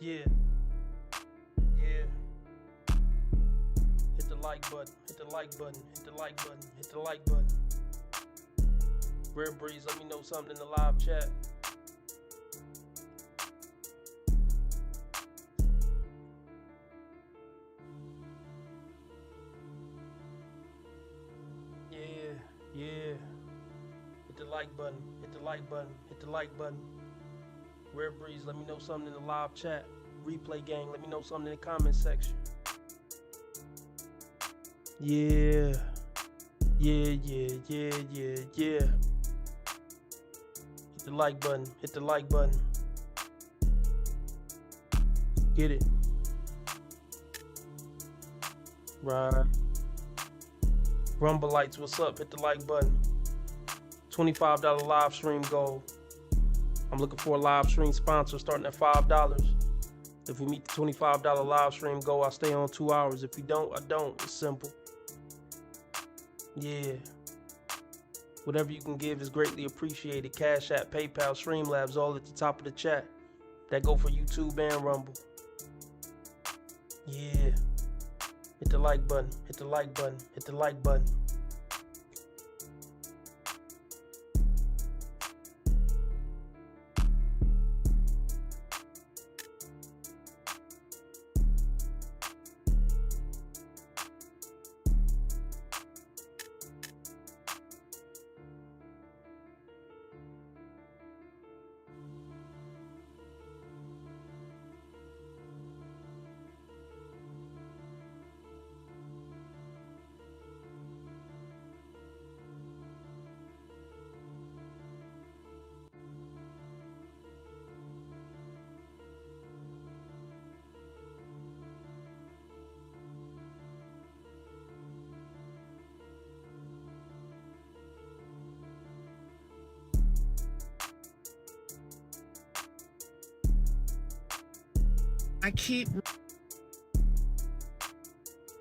Yeah, yeah. Hit the like button, hit the like button, hit the like button, hit the like button. Rare Breeze, let me know something in the live chat. Yeah, yeah. Hit the like button, hit the like button, hit the like button. Rare Breeze, let me know something in the live chat. Replay gang, let me know something in the comment section. Yeah, yeah, yeah, yeah, yeah, yeah. Hit the like button, hit the like button. Get it. Right. Rumble Lights, what's up? Hit the like button. $25 live stream goal. I'm looking for a live stream sponsor starting at $5. If we meet the $25 live stream goal, I stay on 2 hours. If we don't, I don't. It's simple. Yeah. Whatever you can give is greatly appreciated. Cash App, PayPal, Streamlabs, all at the top of the chat. That go for YouTube and Rumble. Yeah. Hit the like button, hit the like button, hit the like button.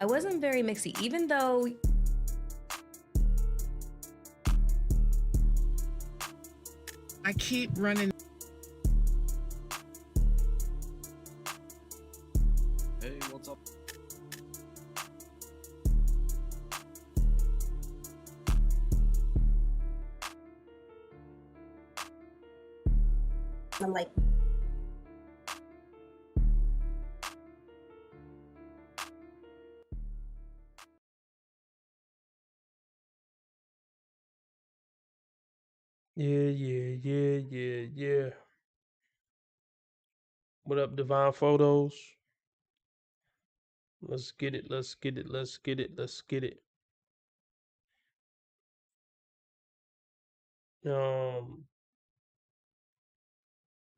I wasn't very mixy, even though I keep running. Hey, what's up? I'm like, Yeah, yeah, yeah, yeah, yeah. What up, Divine Photos? Let's get it, let's get it, let's get it, let's get it.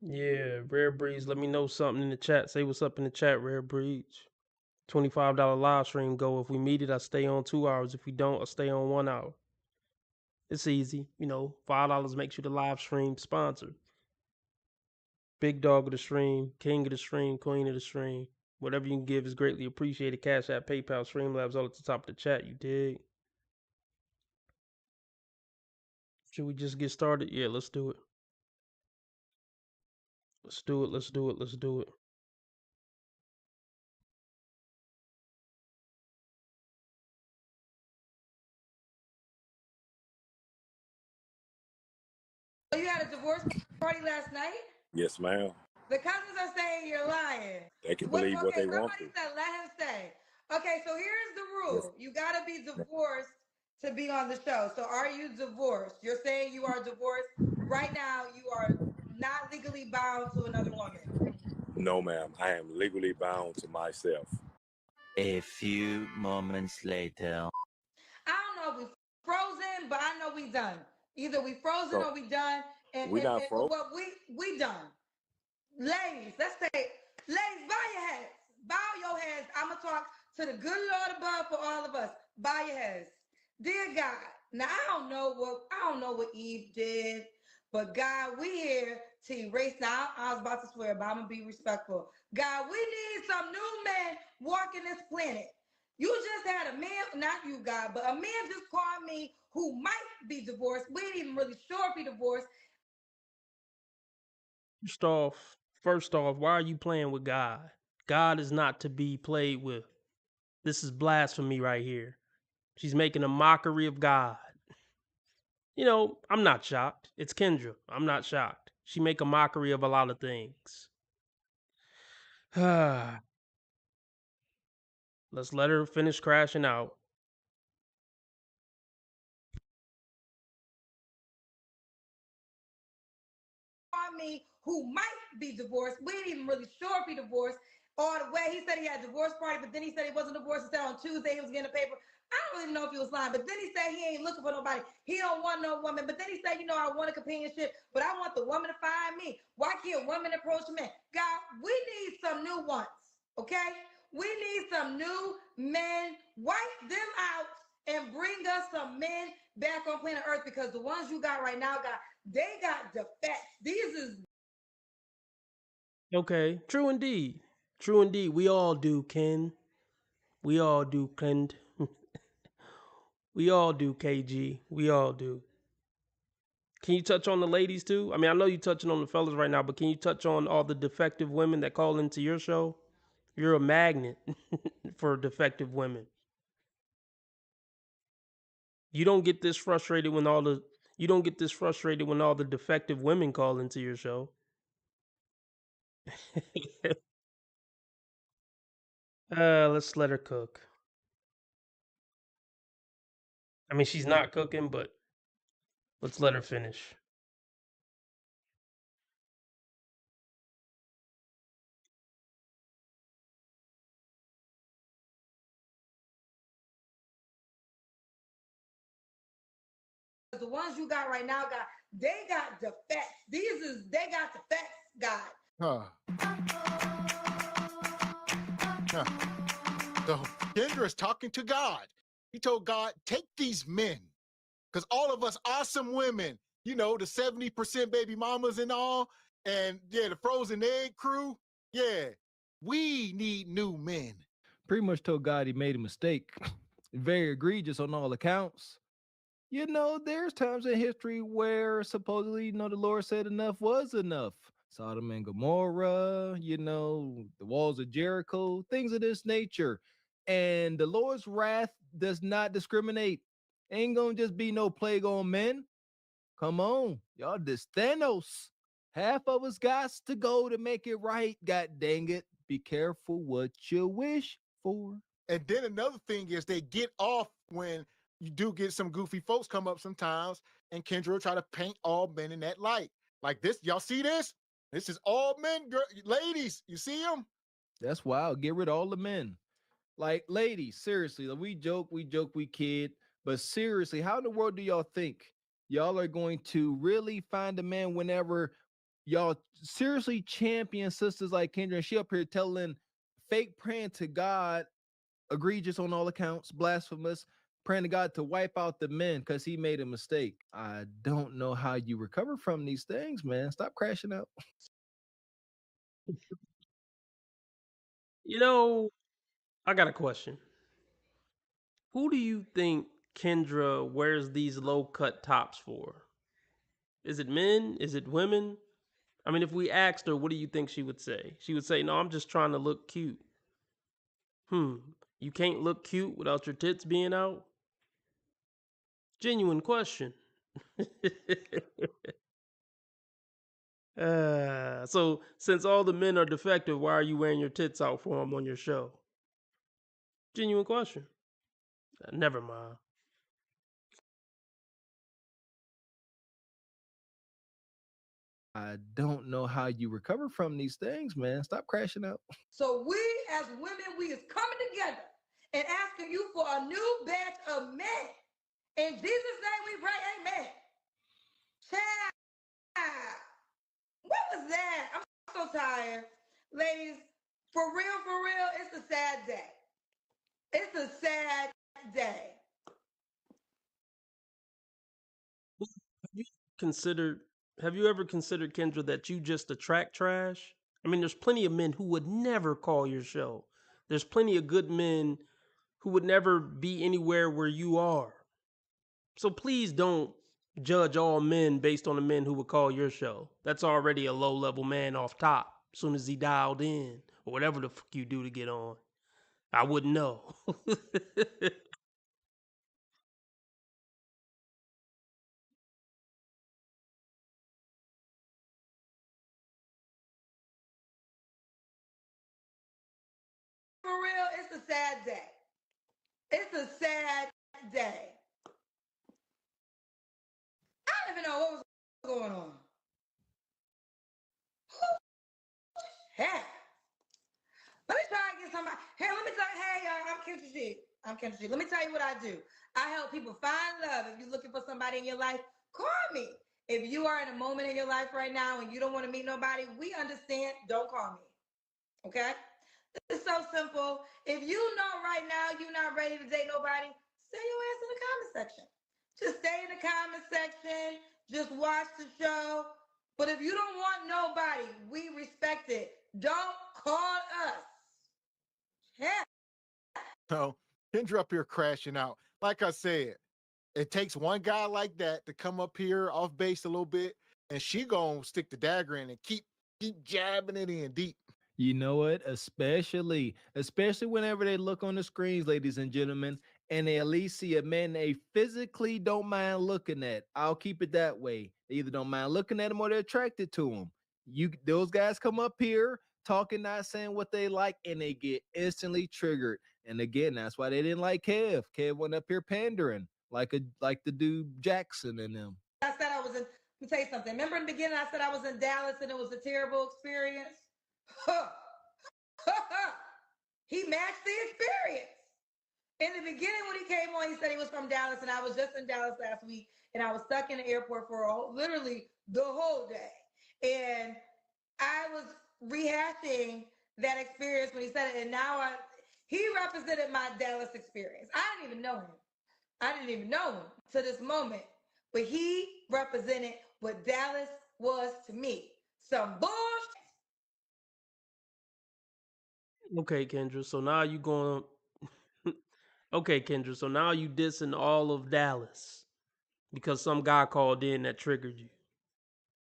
Yeah, Rare Breeze, let me know something in the chat. Say what's up in the chat, Rare Breeze. $25 live stream goal. If we meet it, I stay on 2 hours. If we don't, I stay on 1 hour. It's easy, $5 makes you the live stream sponsor. Big dog of the stream, king of the stream, queen of the stream. Whatever you can give is greatly appreciated. Cash App, PayPal, Streamlabs, all at the top of the chat. You dig? Should we just get started? Yeah, let's do it. Let's do it. Let's do it. Let's do it. So you had a divorce party last night? Yes, ma'am. The cousins are saying you're lying. They can believe what Okay, they want somebody to. said let him stay. Okay, so here's the Yes. rule. You got to be divorced to be on the show. So are you divorced? You're saying you are divorced. Right now, you are not legally bound to another woman. No, ma'am. I am legally bound to myself. A few moments later. I don't know if we frozen, but I know we done. Either we frozen or we done. And, We not frozen. well, we done. Ladies, let's say, ladies, bow your heads. Bow your heads. I'm gonna talk to the good Lord above for all of us. Bow your heads. Dear God, now I don't know what Eve did, but God, we here to erase. Now I was about to swear, but I'm gonna be respectful. God, we need some new men walking this planet. You just had a man, not you, God, but a man just called me who might be divorced. We ain't even really sure if he divorced. First off, First off, why are you playing with God? God is not to be played with. This is blasphemy right here. She's making a mockery of God. You know, I'm not shocked. It's Kendra. I'm not shocked. She make a mockery of a lot of things. Let's let her finish crashing out. Me who might be divorced. We ain't even really sure if he divorced all the way. He said he had a divorce party, but then he said he wasn't divorced. He said on Tuesday he was getting a paper. I don't even know if he was lying, but then he said he ain't looking for nobody. He don't want no woman. But then he said, you know, I want a companionship, but I want the woman to find me. Why can't women approach men? God, we need some new ones, okay? We need some new men. Wipe them out and bring us some men back on planet Earth, because the ones you got right now, God, they got defects. These is Okay, true indeed. True indeed. We all do, Ken. We all do, Ken. We all do, KG. We all do. Can you touch on the ladies too? I mean, I know you're touching on the fellas right now, but can you touch on all the defective women that call into your show? You're a magnet for defective women. You don't get this frustrated when all the defective women call into your show. Let's let her cook. I mean, she's not cooking, but let's let her finish. the ones you got right now, God, they got defects. They got defects, God. Huh. So Kendra is talking to God. He told God, take these men, because all of us are some women. You know, the 70% baby mamas and all, and yeah, the frozen egg crew. Yeah, we need new men. Pretty much told God he made a mistake. Very egregious on all accounts. You know, there's times in history where supposedly, you know, the Lord said enough was enough. Sodom and Gomorrah, you know, the walls of Jericho, things of this nature. And the Lord's wrath does not discriminate. Ain't gonna just be no plague on men. Come on, y'all, this Thanos. Half of us got to go to make it right. God dang it. Be careful what you wish for. And then another thing is they get off when you do get some goofy folks come up sometimes, and Kendra will try to paint all men in that light. Like this, y'all see this? This is all men, ladies. You see them? That's wild. Get rid of all the men. Like, ladies, seriously, like, we joke, we kid, but seriously, how in the world do y'all think y'all are going to really find a man whenever y'all seriously champion sisters like Kendra, and she up here telling fake praying to God, egregious on all accounts, blasphemous, praying to God to wipe out the men because he made a mistake. I don't know how you recover from these things, man. Stop crashing out. You know, I got a question. Who do you think Kendra wears these low cut tops for? Is it men? Is it women? I mean, if we asked her, what do you think she would say? She would say, no, I'm just trying to look cute. You can't look cute without your tits being out? Genuine question. So, since all the men are defective, why are you wearing your tits out for them on your show? Genuine question. Never mind. I don't know how you recover from these things, man. Stop crashing out. So we as women, we is coming together and asking you for a new batch of men. In Jesus' name we pray, amen. Child, what was that? I'm so tired. Ladies, for real, it's a sad day. It's a sad day. Considered have you ever considered, Kendra, that you just attract trash? I mean, there's plenty of men who would never call your show. There's plenty of good men who would never be anywhere where you are. So please don't judge all men based on the men who would call your show. That's already a low level man off top. as soon as he dialed in, or whatever the fuck you do to get on. I wouldn't know. For real, it's a sad day. It's a sad day. I don't even know what was going on. Heck. Let me try and get somebody. Here, let me tell you. Hey, y'all, I'm Kendra G. Let me tell you what I do. I help people find love. If you're looking for somebody in your life, call me. If you are in a moment in your life right now and you don't want to meet nobody, we understand. Don't call me. Okay? It's so simple. If you know right now you're not ready to date nobody, stay your ass in the comment section. Just stay in the comment section. Just watch the show. But if you don't want nobody, we respect it. Don't call us. Yeah. So Kendra up here crashing out. Like I said, it takes one guy like that to come up here off base a little bit, and she gonna stick the dagger in and keep jabbing it in deep. You know what? Especially whenever they look on the screens, ladies and gentlemen, and they at least see a man they physically don't mind looking at. I'll keep it that way. They either don't mind looking at him or they're attracted to him. Those guys come up here talking, not saying what they like, and they get instantly triggered. And again, that's why they didn't like Kev. Kev went up here pandering like the dude Jackson and them. I said I was in, let me tell you something. Remember in the beginning, I said I was in Dallas and it was a terrible experience? He matched the experience. In the beginning, when he came on, he said he was from Dallas, and I was just in Dallas last week, and I was stuck in the airport for literally the whole day. And I was rehashing that experience when he said it, and now he represented my Dallas experience. I didn't even know him. I didn't even know him to this moment, but he represented what Dallas was to me. Some bullshit. Okay, Kendra. So now you going. Okay, Kendra. So now you dissing all of Dallas because some guy called in that triggered you.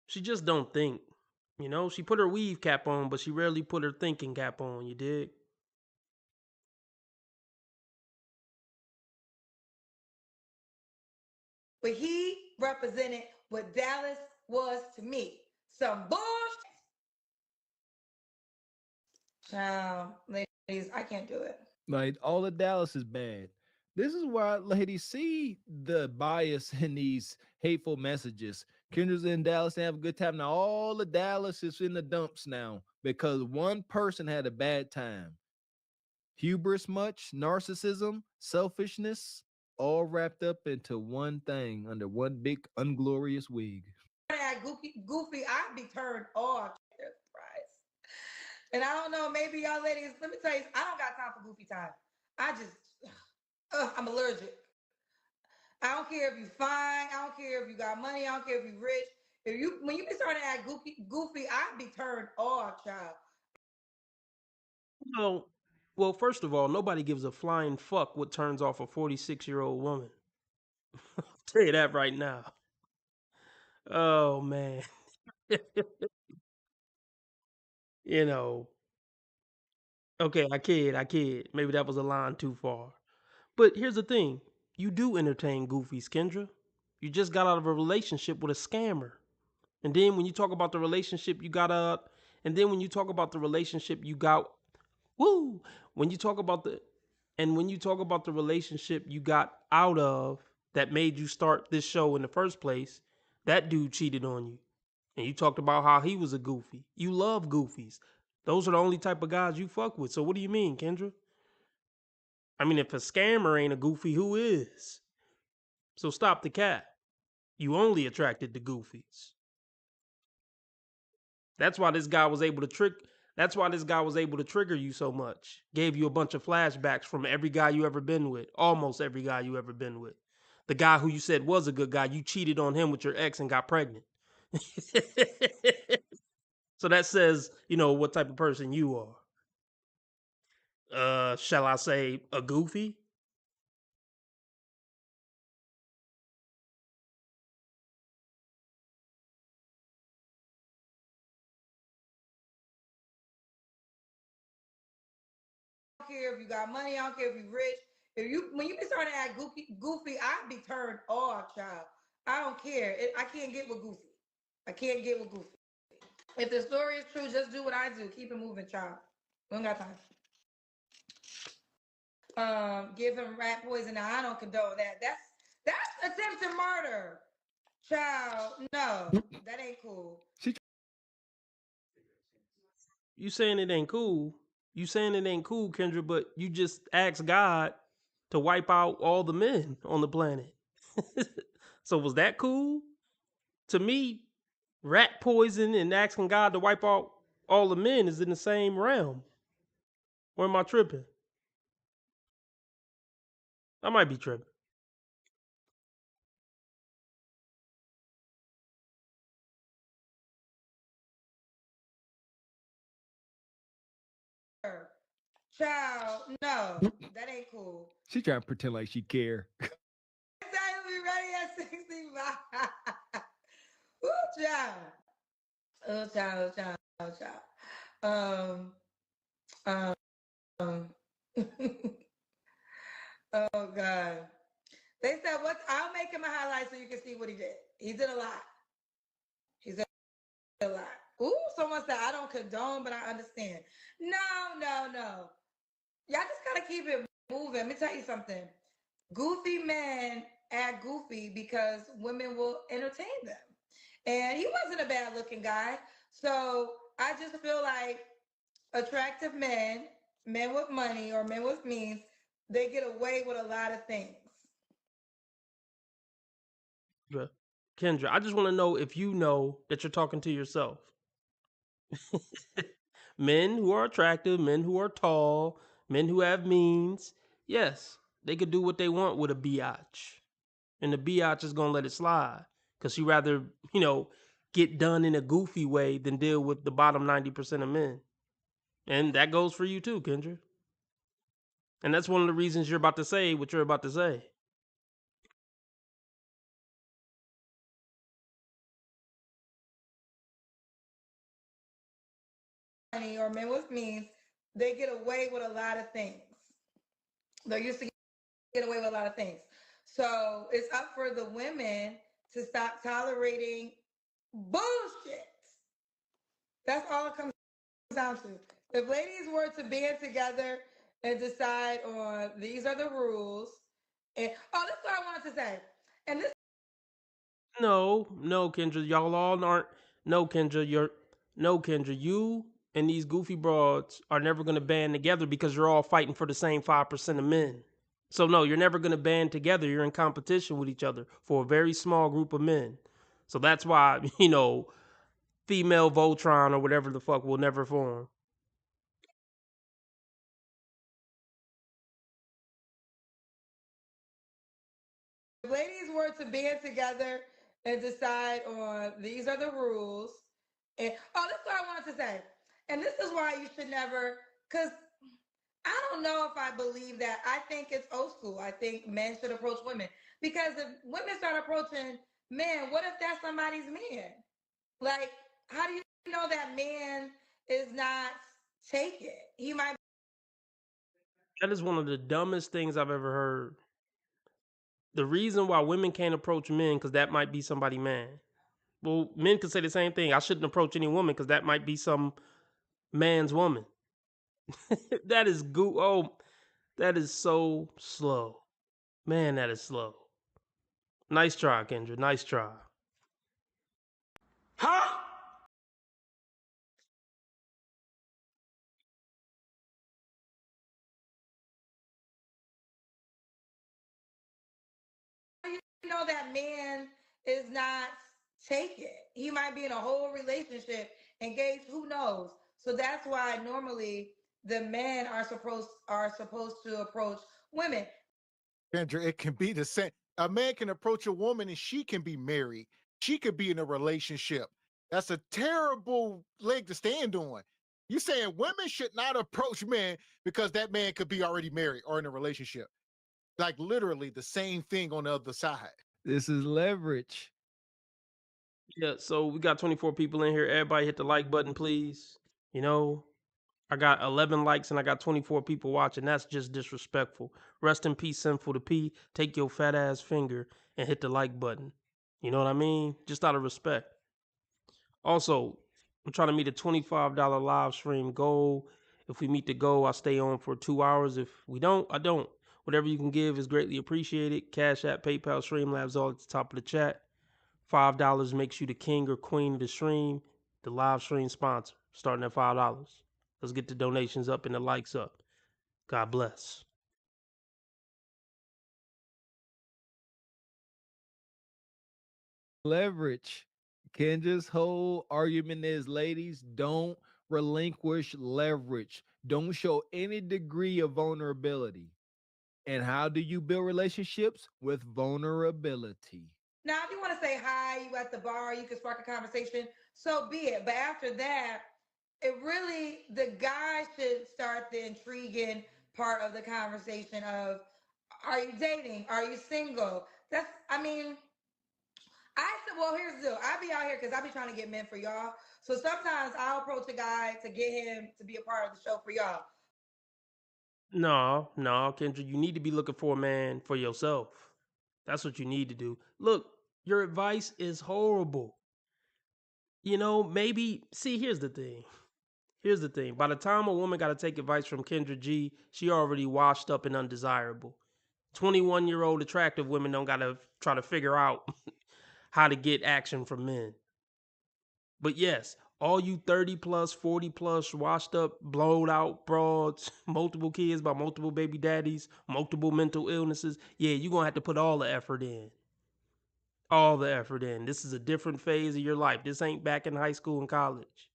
She just don't think. You know, she put her weave cap on, but she rarely put her thinking cap on. You dig? But he represented what Dallas was to me. Some bullshit. Child, ladies, I can't do it. Like all of Dallas is bad. This is why ladies see the bias in these hateful messages. Kendra's in Dallas and have a good time. Now all of Dallas is in the dumps now because one person had a bad time. Hubris much, narcissism, selfishness, all wrapped up into one thing under one big unglorious wig. That goofy, I'd be turned off. Surprise. And I don't know, maybe y'all ladies, let me tell you, I don't got time for goofy time. I just, I'm allergic. I don't care if you fine. I don't care if you got money. I don't care if you rich. When you be starting to act goofy, I'd be turned off, child. No. Well, first of all, nobody gives a flying fuck what turns off a 46-year-old woman. I'll tell you that right now. Oh man. You know. Okay, I kid. Maybe that was a line too far. But here's the thing. You do entertain goofies, Kendra. You just got out of a relationship with a scammer. And then when you talk about the relationship you got and then when you talk about the relationship you got woo, when you talk about the relationship you got out of that made you start this show in the first place, that dude cheated on you. And you talked about how he was a goofy. You love goofies. Those are the only type of guys you fuck with. So what do you mean, Kendra? I mean, if a scammer ain't a goofy, who is? So stop the cat. You only attracted to goofies. That's why this guy was able to trick. That's why this guy was able to trigger you so much. Gave you a bunch of flashbacks from every guy you ever been with. Almost every guy you ever been with. The guy who you said was a good guy, you cheated on him with your ex and got pregnant. So that says, what type of person you are. Shall I say a goofy? care if you got money. I don't care if you rich. When you be starting to act goofy, I'd be turned off, child. I don't care. I can't get with goofy. I can't get with goofy. If the story is true, just do what I do. Keep it moving, child. We don't got time. Give him rat poison. Now I don't condone that. That's attempted murder, child. No, that ain't cool. You saying it ain't cool? You saying it ain't cool, Kendra? But you just asked God to wipe out all the men on the planet. So was that cool? To me, rat poison and asking God to wipe out all the men is in the same realm. Or am I tripping? I might be tripping. Child, no, that ain't cool. She trying to pretend like she care. Next time we ready at 65. Ooh, child. Oh, child, oh, child, oh, child. Oh, God. They said, I'll make him a highlight so you can see what he did. He did a lot. He did a lot. Ooh, someone said, I don't condone, but I understand. No. Y'all just gotta keep it moving. Let me tell you something. Goofy men act goofy because women will entertain them. And he wasn't a bad looking guy. So I just feel like attractive men, men with money or men with means, they get away with a lot of things. Kendra, I just want to know if you know that you're talking to yourself. Men who are attractive, men who are tall, men who have means, yes, they could do what they want with a biatch. And the biatch is going to let it slide. Because she rather, get done in a goofy way than deal with the bottom 90% of men. And that goes for you too, Kendra. And that's one of the reasons you're about to say what you're about to say. Money or men with means, they get away with a lot of things. They used to get away with a lot of things. So it's up for the women to stop tolerating bullshit. That's all it comes down to. If ladies were to band together and decide on these are the rules, and this is what I wanted to say. And this No, Kendra, y'all all aren't. No, Kendra, you and these goofy broads are never going to band together because you're all fighting for the same 5% of men. So no, you're never going to band together. You're in competition with each other for a very small group of men. So that's why, female Voltron or whatever the fuck will never form. if ladies were to band together and decide on these are the rules, and this is what I wanted to say. And this is why you should never, because I don't know if I believe that. I think it's old school. I think men should approach women. Because if women start approaching men, what if that's somebody's man? Like, how do you know that man is not taken? He might. That is one of the dumbest things I've ever heard. The reason why women can't approach men because that might be somebody man. Well, men could say the same thing. I shouldn't approach any woman because that might be some man's woman. That is that is so slow. Man, that is slow. Nice try, Kendra. Nice try. Huh? How do you know that man is not taken? He might be in a whole relationship, engaged, who knows? So that's why normally the men are supposed to approach women. Kendra, it can be the same. A man can approach a woman and she can be married. She could be in a relationship. That's a terrible leg to stand on. You saying women should not approach men because that man could be already married or in a relationship. Like literally the same thing on the other side. This is leverage. Yeah, so we got 24 people in here. Everybody hit the like button, please. Are I got 11 likes and I got 24 people watching. That's just disrespectful. Rest in peace, Sinful to P. Take your fat ass finger and hit the like button. You know what I mean? Just out of respect. Also, I'm trying to meet a $25 live stream goal. If we meet the goal, I stay on for 2 hours. If we don't, I don't. Whatever you can give is greatly appreciated. Cash App, PayPal, Streamlabs, all at the top of the chat. $5 makes you the king or queen of the stream, the live stream sponsor, starting at $5. Let's get the donations up and the likes up. God bless. Leverage. Kendra's whole argument is, ladies, don't relinquish leverage. Don't show any degree of vulnerability. And how do you build relationships? With vulnerability. Now, if you want to say hi, you at the bar, you can spark a conversation, so be it. But after that, it really, the guy should start the intriguing part of the conversation of, are you dating? Are you single? That's, I mean, I said, well, here's the deal. I be out here because I be trying to get men for y'all. So sometimes I'll approach a guy to get him to be a part of the show for y'all. No, Kendra, you need to be looking for a man for yourself. That's what you need to do. Look, your advice is horrible. You know, maybe, see, here's the thing. Here's the thing. By the time a woman got to take advice from Kendra G, she already washed up and undesirable. 21-year-old attractive women don't got to try to figure out how to get action from men. But yes, all you 30 plus, 40 plus, washed up, blowed out broads, multiple kids by multiple baby daddies, multiple mental illnesses, yeah, you're going to have to put all the effort in. All the effort in. This is a different phase of your life. This ain't back in high school and college.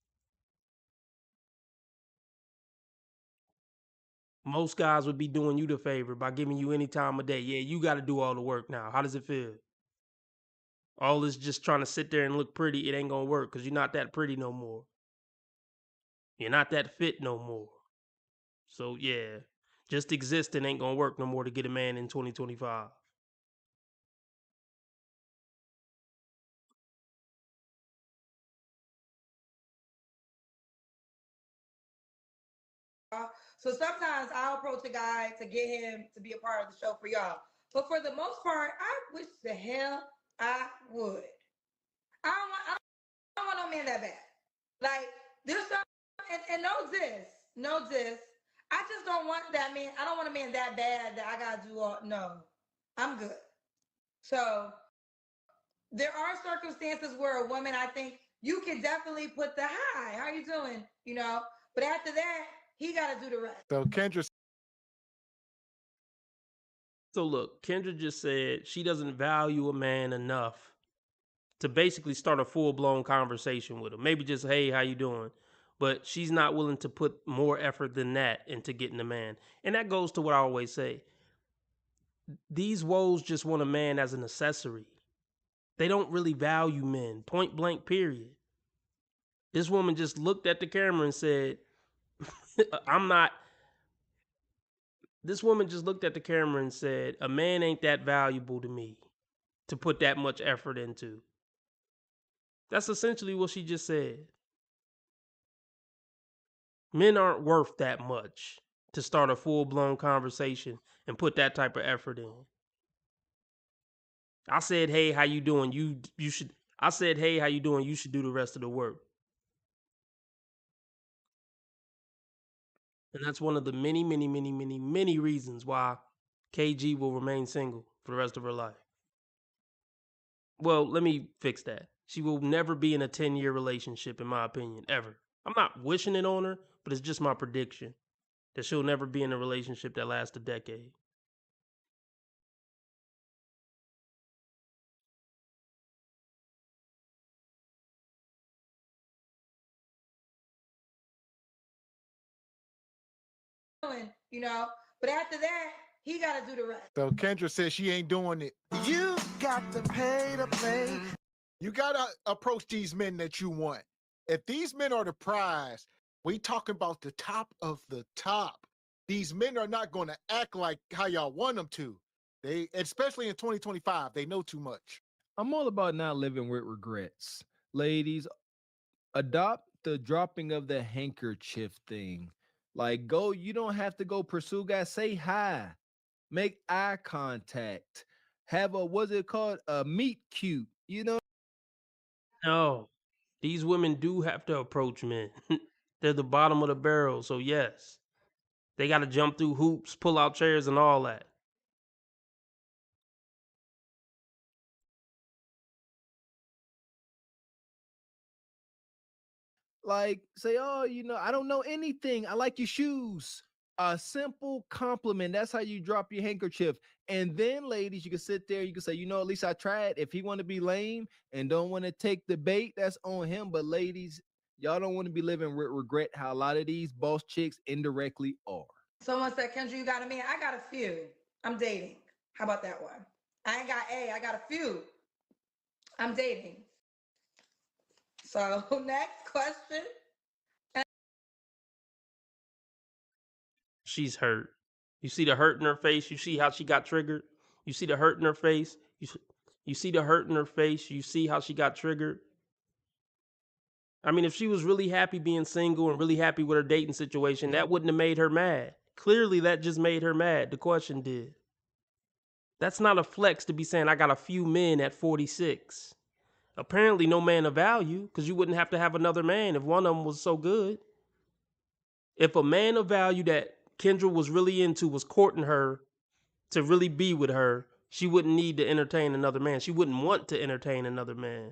Most guys would be doing you the favor by giving you any time of day. Yeah, you got to do all the work now. How does it feel? All this just trying to sit there and look pretty, it ain't going to work because you're not that pretty no more. You're not that fit no more. So yeah, just existing ain't gonna work no more to get a man in 2025. So sometimes I'll approach a guy to get him to be a part of the show for y'all. But for the most part, I wish the hell I would. I don't want no man that bad. Like, there's some, and know this. I just don't want that man. I don't want a man that bad that I gotta do all. No, I'm good. So there are circumstances where a woman, I think you can definitely put the hi, how you doing? You know, but after that, he got to do the rest. So Kendra. So look, Kendra just said she doesn't value a man enough to basically start a full-blown conversation with him. Maybe just, hey, how you doing? But she's not willing to put more effort than that into getting a man. And that goes to what I always say. These woes just want a man as an accessory. They don't really value men, point blank, period. This woman just looked at the camera and said, I'm not. This woman just looked at the camera and said, a man ain't that valuable to me to put that much effort into. That's essentially what she just said. Men aren't worth that much to start a full-blown conversation and put that type of effort in. I said, hey, how you doing? You should. I said, hey, how you doing? You should do the rest of the work. And that's one of the many, many, many, many, many reasons why KG will remain single for the rest of her life. Well, let me fix that. She will never be in a 10-year relationship, in my opinion, ever. I'm not wishing it on her, but it's just my prediction that she'll never be in a relationship that lasts a decade. You know, but after that, he got to do the rest. So Kendra says she ain't doing it. You got to pay to play. You got to approach these men that you want. If these men are the prize, we talking about the top of the top. These men are not going to act like how y'all want them to. They, especially in 2025, they know too much. I'm all about not living with regrets. Ladies, adopt the dropping of the handkerchief thing. Like, go, you don't have to go pursue guys. Say hi, make eye contact, have a, what's it called? A meet cute. You know, No, these women do have to approach men. They're the bottom of the barrel, so yes, they got to jump through hoops, pull out chairs, and all that. like say, oh, I don't know anything. I like your shoes. A simple compliment. That's how you drop your handkerchief. And then, ladies, you can sit there. You can say, at least I tried. If he want to be lame and don't want to take the bait, that's on him. But ladies, y'all don't want to be living with regret. How a lot of these boss chicks indirectly are. Someone said, Kendra, you got a man? I got a few. I'm dating. How about that one? I ain't got A. I got a few. I'm dating. So next question. She's hurt. You see the hurt in her face. You see how she got triggered. You see the hurt in her face. You see the hurt in her face. You see how she got triggered. I mean, if she was really happy being single and really happy with her dating situation, that wouldn't have made her mad. Clearly, that just made her mad. The question did. That's not a flex to be saying, I got a few men at 46. Apparently, no man of value, because you wouldn't have to have another man if one of them was so good. If a man of value that Kendra was really into was courting her to really be with her, she wouldn't need to entertain another man. She wouldn't want to entertain another man.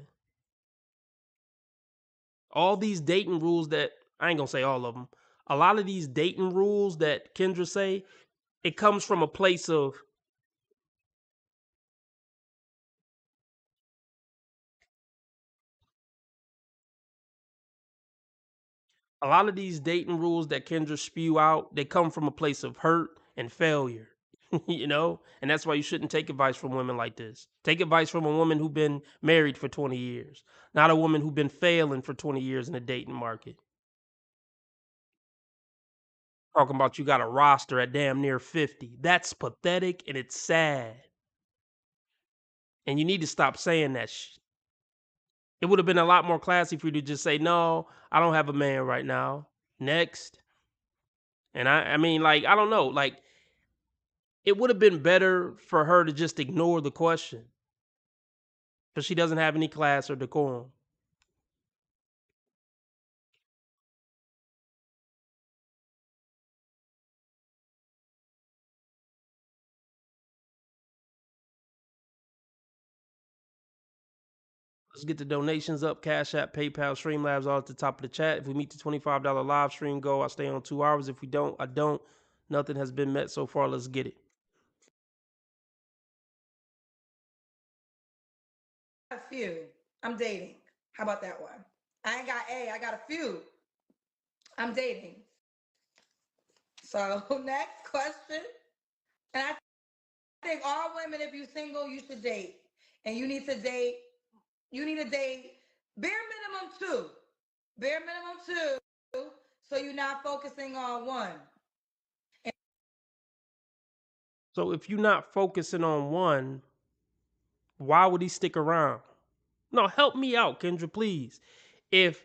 All these dating rules that, I ain't gonna say all of them, a lot of these dating rules that Kendra say, it comes from a place of, a lot of these dating rules that Kendra spew out, they come from a place of hurt and failure. And that's why you shouldn't take advice from women like this. Take advice from a woman who's been married for 20 years, not a woman who's been failing for 20 years in the dating market. Talking about you got a roster at damn near 50. That's pathetic and it's sad. And you need to stop saying that shit. It would have been a lot more classy for you to just say, no, I don't have a man right now. Next. And I mean, like, I don't know. Like, it would have been better for her to just ignore the question. Because she doesn't have any class or decorum. Let's get the donations up. Cash App, PayPal, Streamlabs, all at the top of the chat. If we meet the $25 live stream goal, I stay on 2 hours. If we don't, I don't. Nothing has been met so far. Let's get it. A few. I'm dating. How about that one? I ain't got A. I got a few. I'm dating. So next question. And I think all women, if you're single, you should date. And you need to date bare minimum two. Bare minimum two. So you're not focusing on one. So if you're not focusing on one, why would he stick around? No, help me out, Kendra, please. If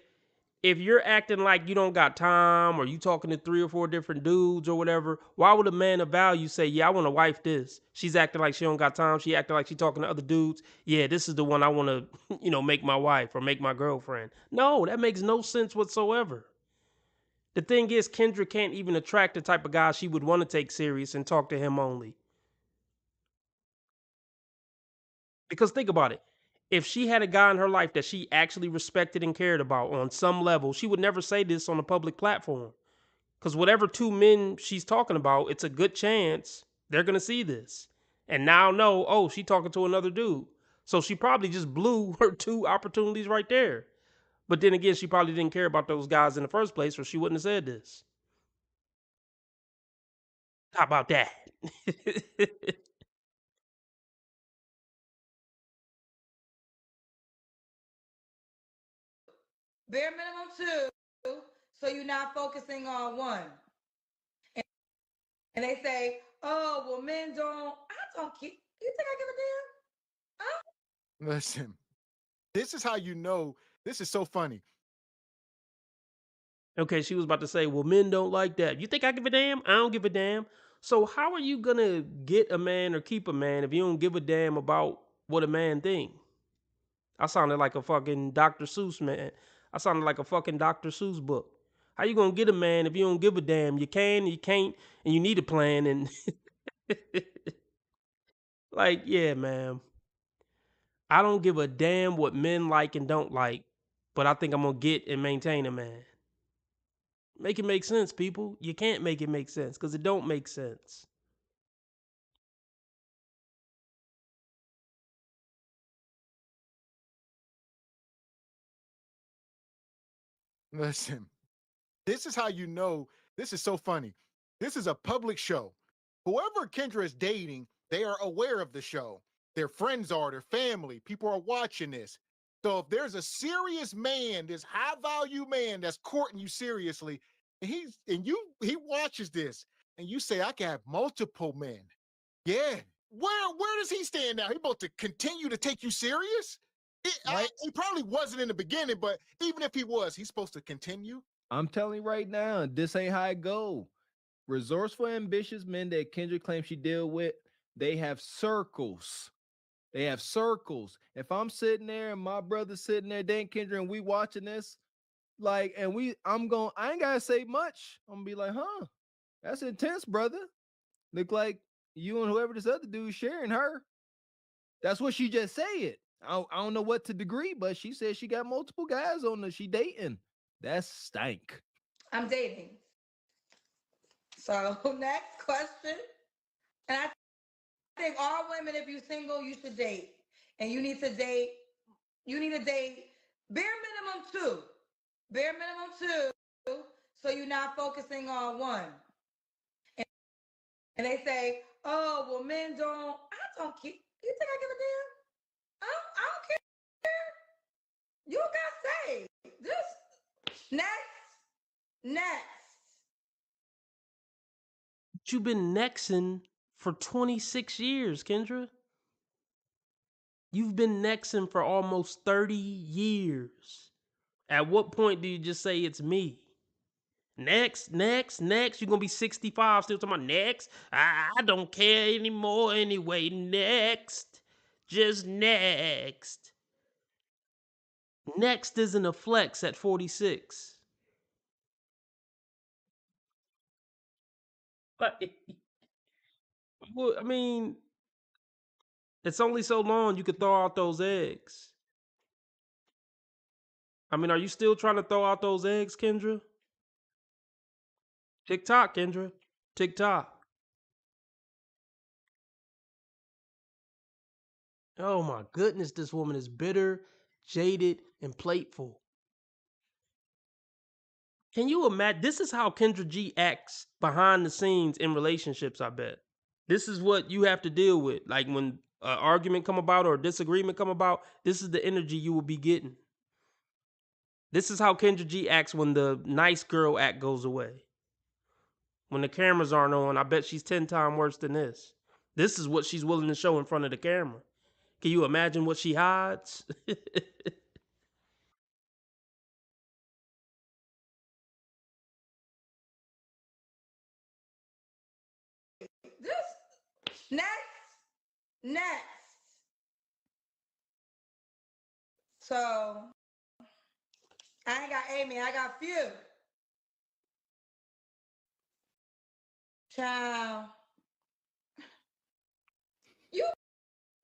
you're acting like you don't got time or you talking to 3 or 4 different dudes or whatever, why would a man of value say, yeah, I want to wife this? She's acting like she don't got time. She acting like she talking to other dudes. Yeah, this is the one I want to, make my wife or make my girlfriend. No, that makes no sense whatsoever. The thing is, Kendra can't even attract the type of guy she would want to take serious and talk to him only. Because think about it. If she had a guy in her life that she actually respected and cared about on some level, she would never say this on a public platform. Because whatever 2 men she's talking about, it's a good chance they're going to see this. And now know, oh, she talking to another dude. So she probably just blew her 2 opportunities right there. But then again, she probably didn't care about those guys in the first place, or she wouldn't have said this. How about that? Bare minimum two. So you're not focusing on one. And they say, oh, well, men don't. I don't care. You think I give a damn? Huh? Listen, this is how you know. This is so funny. Okay, she was about to say, well, men don't like that. You think I give a damn? I don't give a damn. So how are you gonna get a man or keep a man if you don't give a damn about what a man think? I sounded like a fucking Dr. Seuss man. I sounded like a fucking Dr. Seuss book. How you gonna get a man if you don't give a damn? You can, you can't, and you need a plan. And like, yeah, man. I don't give a damn what men like and don't like, but I think I'm gonna get and maintain a man. Make it make sense, people. You can't make it make sense because it don't make sense. Listen, this is how you know this is so funny. This is a public show. Whoever Kendra is dating, they are aware of the show. Their friends are, their family, people are watching this. So if there's a serious man, this high value man that's courting you seriously, and he watches this, and you say, I can have multiple men. Yeah. Where does he stand now? He about to continue to take you serious? He probably wasn't in the beginning, but even if he was, he's supposed to continue. I'm telling you right now, this ain't how it go. Resourceful, ambitious men that Kendra claims she deal with, they have circles. They have circles. If I'm sitting there and my brother's sitting there, Dan Kendra, and we watching this, like, and I ain't gotta say much. I'm gonna be like, huh, that's intense, brother. Look like you and whoever this other dude sharing her. That's what she just said. I don't know what to degree, but she said she got multiple guys on she dating. That's stank. I'm dating. So next question. And I think all women, if you're single, you should date. And you need to date bare minimum two. Bare minimum two. So you're not focusing on one. And they say, oh, well, men don't. I don't care. You think I give a damn? I don't care. You got saved. Just next. You've been nexing for 26 years, Kendra. You've been nexing for almost 30 years. At what point do you just say it's me? Next. You're gonna be 65 still talking about next. I don't care anymore anyway. Next. Just next. Next isn't a flex at 46. Like, well, I mean, it's only so long you could throw out those eggs. I mean, are you still trying to throw out those eggs, Kendra? TikTok, Kendra. TikTok. Oh my goodness, this woman is bitter, jaded, and plateful. Can you imagine? This is how Kendra G acts behind the scenes in relationships, I bet. This is what you have to deal with. Like when an argument come about or a disagreement come about, this is the energy you will be getting. This is how Kendra G acts when the nice girl act goes away. When the cameras aren't on, I bet she's 10 times worse than this. This is what she's willing to show in front of the camera. Can you imagine what she hides? Just next. So I ain't got Amy, I got few. Ciao.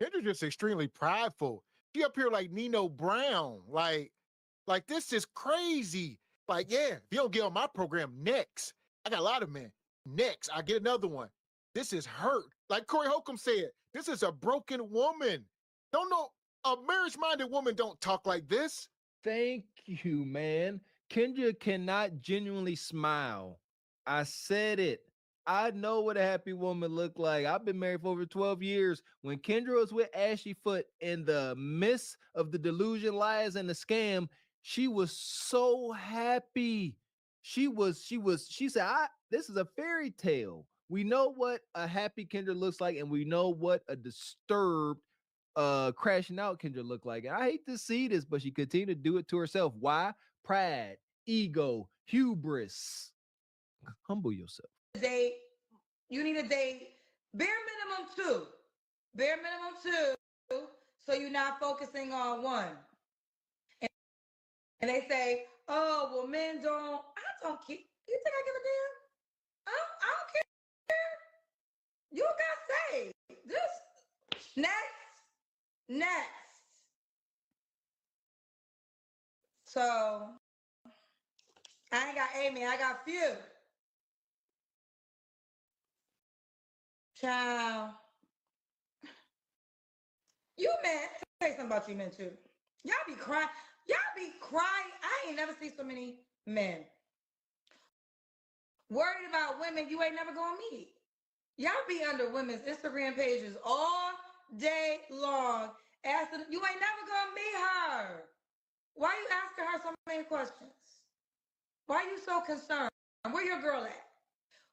Kendra's just extremely prideful. She up here like Nino Brown. Like this is crazy. Like, yeah, if you don't get on my program next, I got a lot of men. Next, I get another one. This is hurt. Like Corey Holcomb said, this is a broken woman. Don't know a marriage-minded woman don't talk like this. Thank you, man. Kendra cannot genuinely smile. I said it. I know what a happy woman look like. I've been married for over 12 years. When Kendra was with Ashley Foot in the midst of the delusion, lies, and the scam, she was so happy. She said, this is a fairy tale. We know what a happy Kendra looks like, and we know what a disturbed crashing out Kendra look like. And I hate to see this, but she continued to do it to herself. Why? Pride, ego, hubris. Humble yourself. Date. You need a date. Bare minimum 2. Bare minimum 2. So you're not focusing on one. And they say, oh, well, men don't. I don't care. You think I give a damn? I don't care. You got saved. Just next. So I ain't got Amy. I got few. Child. You men, say something about you men too. Y'all be crying. I ain't never seen so many men worried about women you ain't never gonna meet. Y'all be under women's Instagram pages all day long, asking you ain't never gonna meet her. Why you asking her so many questions? Why you so concerned? Where your girl at?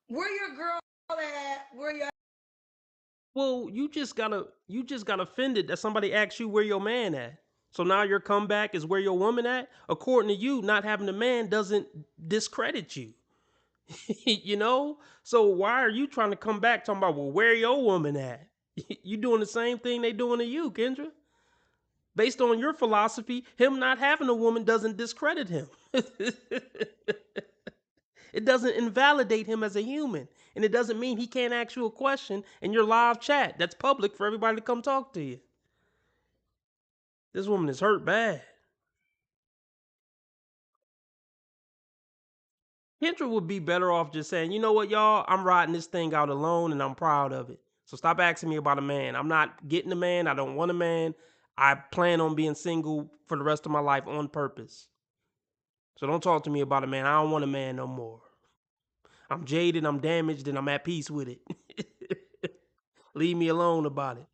Where your girl at? Where your Well, you just got offended that somebody asked you where your man at. So now your comeback is where your woman at? According to you, not having a man doesn't discredit you. You know? So why are you trying to come back talking about, well, where your woman at? You doing the same thing they doing to you, Kendra. Based on your philosophy, him not having a woman doesn't discredit him. It doesn't invalidate him as a human. And it doesn't mean he can't ask you a question in your live chat that's public for everybody to come talk to you. This woman is hurt bad. Kendra would be better off just saying, you know what, y'all, I'm riding this thing out alone and I'm proud of it. So stop asking me about a man. I'm not getting a man. I don't want a man. I plan on being single for the rest of my life on purpose. So don't talk to me about a man. I don't want a man no more. I'm jaded, I'm damaged, and I'm at peace with it. Leave me alone about it.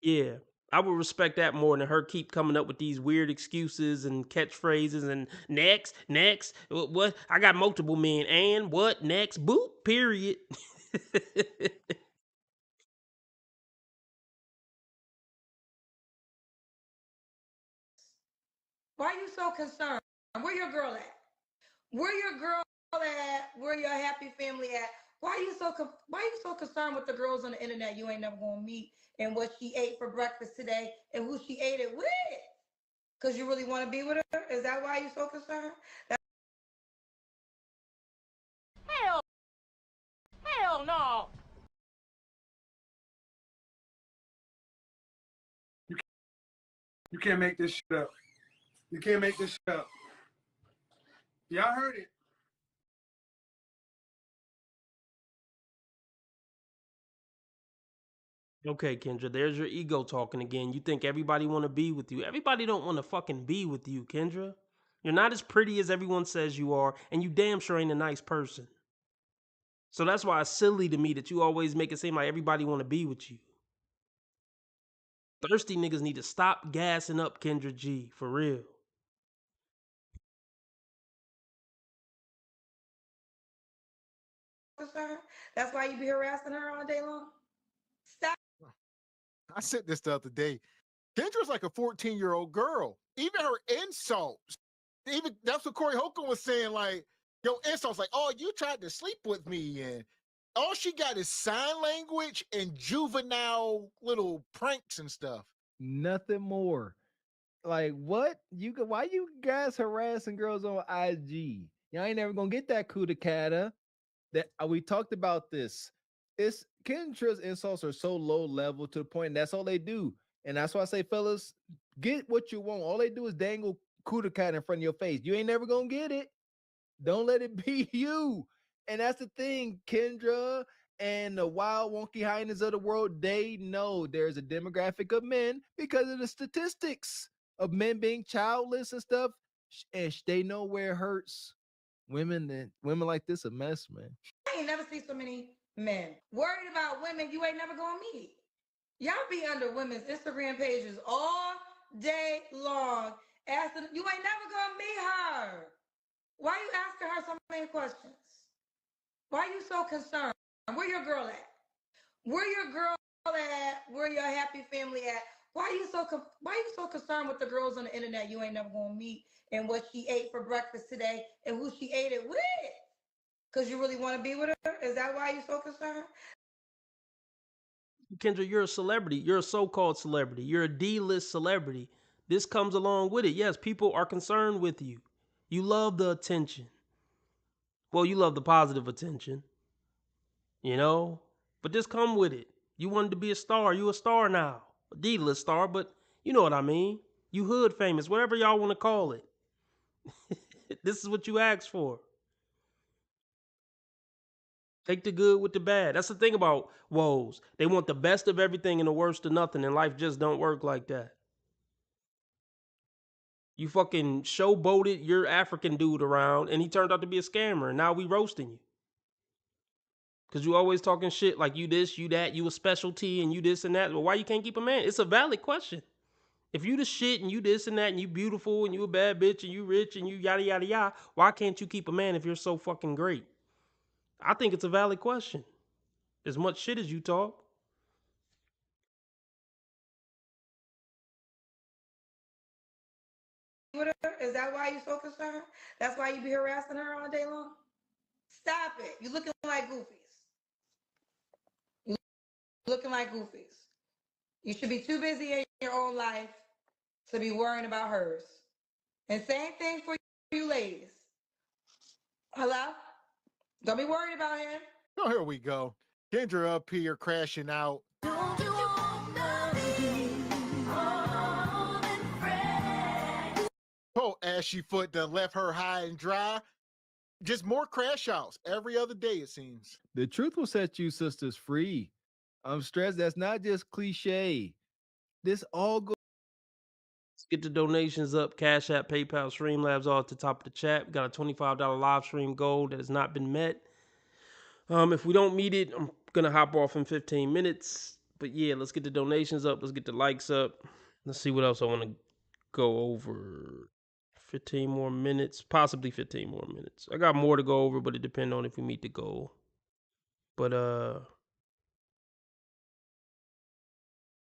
Yeah. I would respect that more than her keep coming up with these weird excuses and catchphrases and next. What? I got multiple men and what next? Boop, period. why you so concerned? Where your girl at? Where your girl at? Where your happy family at? Why you so concerned with the girls on the internet you ain't never gonna meet and what she ate for breakfast today and who she ate it with? Cause you really want to be with her? Is that why you so concerned? Hell no. You can't make this shit up. You can't make this shit up. Y'all heard it. Okay, Kendra, there's your ego talking again. You think everybody want to be with you. Everybody don't want to fucking be with you, Kendra. You're not as pretty as everyone says you are, and you damn sure ain't a nice person. So that's why it's silly to me that you always make it seem like everybody want to be with you. Thirsty niggas need to stop gassing up Kendra G, for real. Concerned? That's why you be harassing her all day long? Stop. I said this the other day. Kendra's like a 14-year-old girl. Even her insults. Even that's what Corey Holcomb was saying. Like, yo, insults like, oh, you tried to sleep with me, and all she got is sign language and juvenile little pranks and stuff. Nothing more. Like what? Why you guys harassing girls on IG? Y'all ain't never gonna get that coup de cata. That we talked about this. It's Kendra's insults are so low level to the point that's all they do. And that's why I say, fellas, get what you want. All they do is dangle coup de cata in front of your face. You ain't never gonna get it. Don't let it be you. And that's the thing, Kendra and the wild wonky hyenas of the world, they know there's a demographic of men because of the statistics of men being childless and stuff. And they know where it hurts. Women like this a mess, man. I ain't never seen so many men worried about women you ain't never gonna meet. Y'all be under women's Instagram pages all day long, asking you ain't never gonna meet her. Why you asking her so many questions? Why you so concerned? Where your girl at? Where your girl at? Where your happy family at? Why you so concerned with the girls on the internet you ain't never gonna meet and what she ate for breakfast today and who she ate it with? Cause you really want to be with her? Is that why you so concerned? Kendra, you're a celebrity. You're a so-called celebrity. You're a D-list celebrity. This comes along with it. Yes, people are concerned with you. You love the attention. Well, you love the positive attention, you know? But this come with it. You wanted to be a star. You a star now. A D-list star, but you know what I mean. You hood famous, whatever y'all want to call it. This is what you asked for. Take the good with the bad. That's the thing about woes. They want the best of everything and the worst of nothing, and life just don't work like that. You fucking showboated your African dude around, and he turned out to be a scammer, and now we roasting you. Because you always talking shit like you this, you that, you a specialty, and you this and that. Well, why you can't keep a man? It's a valid question. If you the shit, and you this and that, and you beautiful, and you a bad bitch, and you rich, and you yada yada yada, why can't you keep a man if you're so fucking great? I think it's a valid question. As much shit as you talk. With her? Is that why you so concerned? That's why you be harassing her all day long? Stop it. You looking like goofies. You looking like goofies. You should be too busy in your own life to be worrying about hers. And same thing for you ladies. Hello? Don't be worried about him. Oh, here we go. Kendra up here crashing out. Oh, ashy foot done left her high and dry. Just more crash outs every other day, it seems. The truth will set you sisters free. I'm stressed that's not just cliche. This all goes. Let's get the donations up. Cash App, PayPal, Streamlabs all at the top of the chat. We got a $25 live stream goal that has not been met. If we don't meet it, I'm gonna hop off in 15 minutes. But yeah, let's get the donations up. Let's get the likes up. Let's see what else I want to go over. 15 more minutes, possibly 15 more minutes. I got more to go over, but it depends on if we meet the goal. But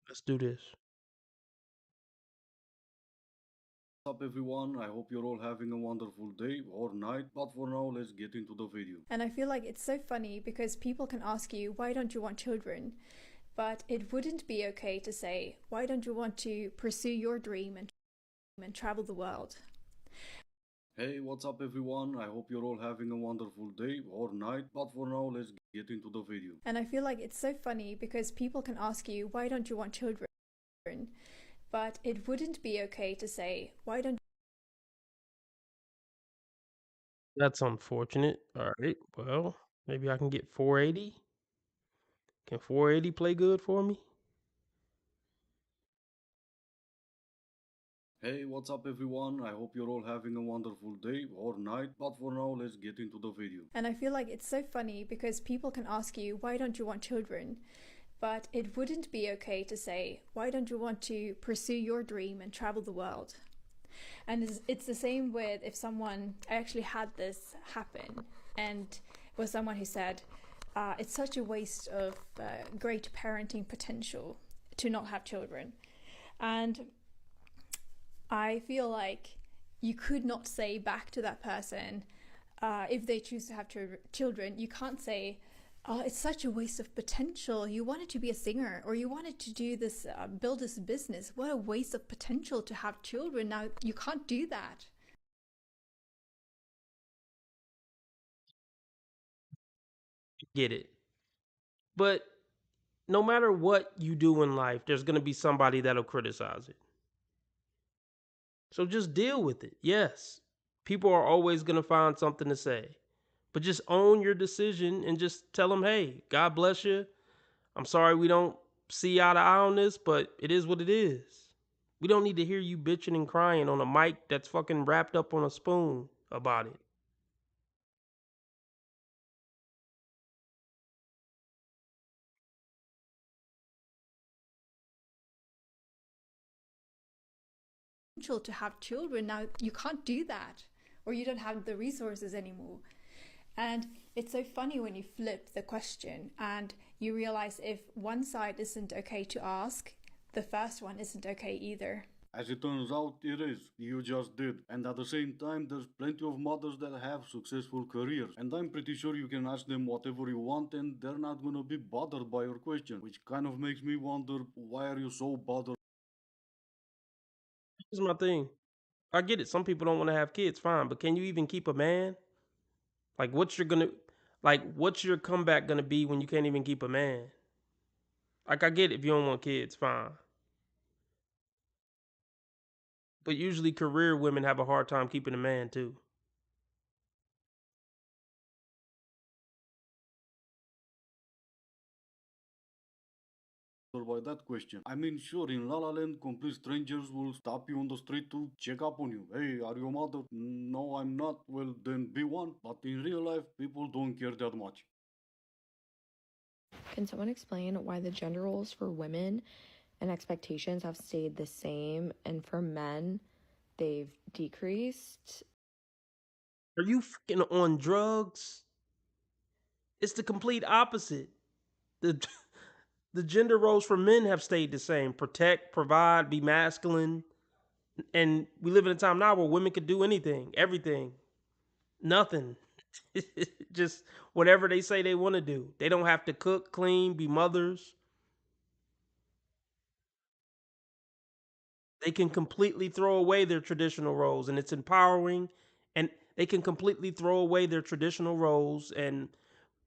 let's do this. What's up everyone, I hope you're all having a wonderful day or night, but for now let's get into the video. And I feel like it's so funny because people can ask you, why don't you want children? But it wouldn't be okay to say, why don't you want to pursue your dream and travel the world? Hey, what's up everyone, I hope you're all having a wonderful day or night, but for now let's get into the video. And I feel like it's so funny because people can ask you, why don't you want children? But it wouldn't be okay to say, why don't. That's unfortunate. All right, well, maybe I can get 480. Can 480 play good for me? Hey, what's up everyone, I hope you're all having a wonderful day or night, but for now let's get into the video. And I feel like it's so funny because people can ask you, why don't you want children? But it wouldn't be okay to say, why don't you want to pursue your dream and travel the world? And it's the same with if someone, I actually had this happen, and it was someone who said, it's such a waste of great parenting potential to not have children. And I feel like you could not say back to that person, if they choose to have children, you can't say, oh, it's such a waste of potential. You wanted to be a singer, or you wanted to do this, build this business. What a waste of potential to have children. Now, you can't do that. Get it. But no matter what you do in life, there's going to be somebody that'll criticize it. So just deal with it. Yes, people are always going to find something to say. But just own your decision and just tell them, hey, God bless you. I'm sorry we don't see eye to eye on this, but it is what it is. We don't need to hear you bitching and crying on a mic that's fucking wrapped up on a spoon about it. To have children. Now, you can't do that, or you don't have the resources anymore. And it's so funny when you flip the question and you realize if one side isn't okay to ask, the first one isn't okay either. As it turns out, it is. You just did. And at the same time, there's plenty of mothers that have successful careers. And I'm pretty sure you can ask them whatever you want and they're not gonna be bothered by your question. Which kind of makes me wonder, why are you so bothered? Here's my thing. I get it. Some people don't want to have kids, fine, but can you even keep a man? Like, what's your comeback gonna be when you can't even keep a man? Like, I get it if you don't want kids, fine. But usually career women have a hard time keeping a man too. By that question. I mean, sure, in La La Land, complete strangers will stop you on the street to check up on you. Hey, are you a mother? No, I'm not. Well, then be one. But in real life, people don't care that much. Can someone explain why the gender roles for women and expectations have stayed the same, and for men, they've decreased? Are you fucking on drugs? It's the complete opposite. The the gender roles for men have stayed the same. Protect, provide, be masculine. And we live in a time now where women could do anything, everything, nothing. Just whatever they say they want to do. They don't have to cook, clean, be mothers. They can completely throw away their traditional roles, and it's empowering. And they can completely throw away their traditional roles, and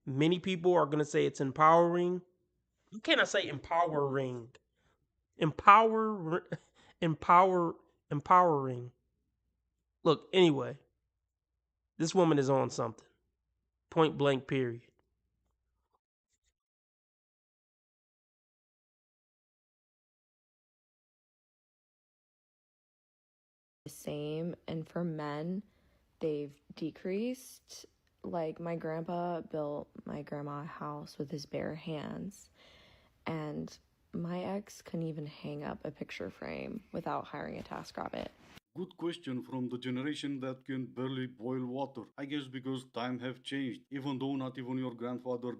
many people are going to say it's empowering. You cannot say empowering. Empower, empowering. Look, anyway, this woman is on something. Point blank, period. The same, and for men, they've decreased. Like, my grandpa built my grandma a house with his bare hands, and my ex couldn't even hang up a picture frame without hiring a TaskRabbit. Good question from the generation that can barely boil water. I guess because time have changed, even though not even your grandfather.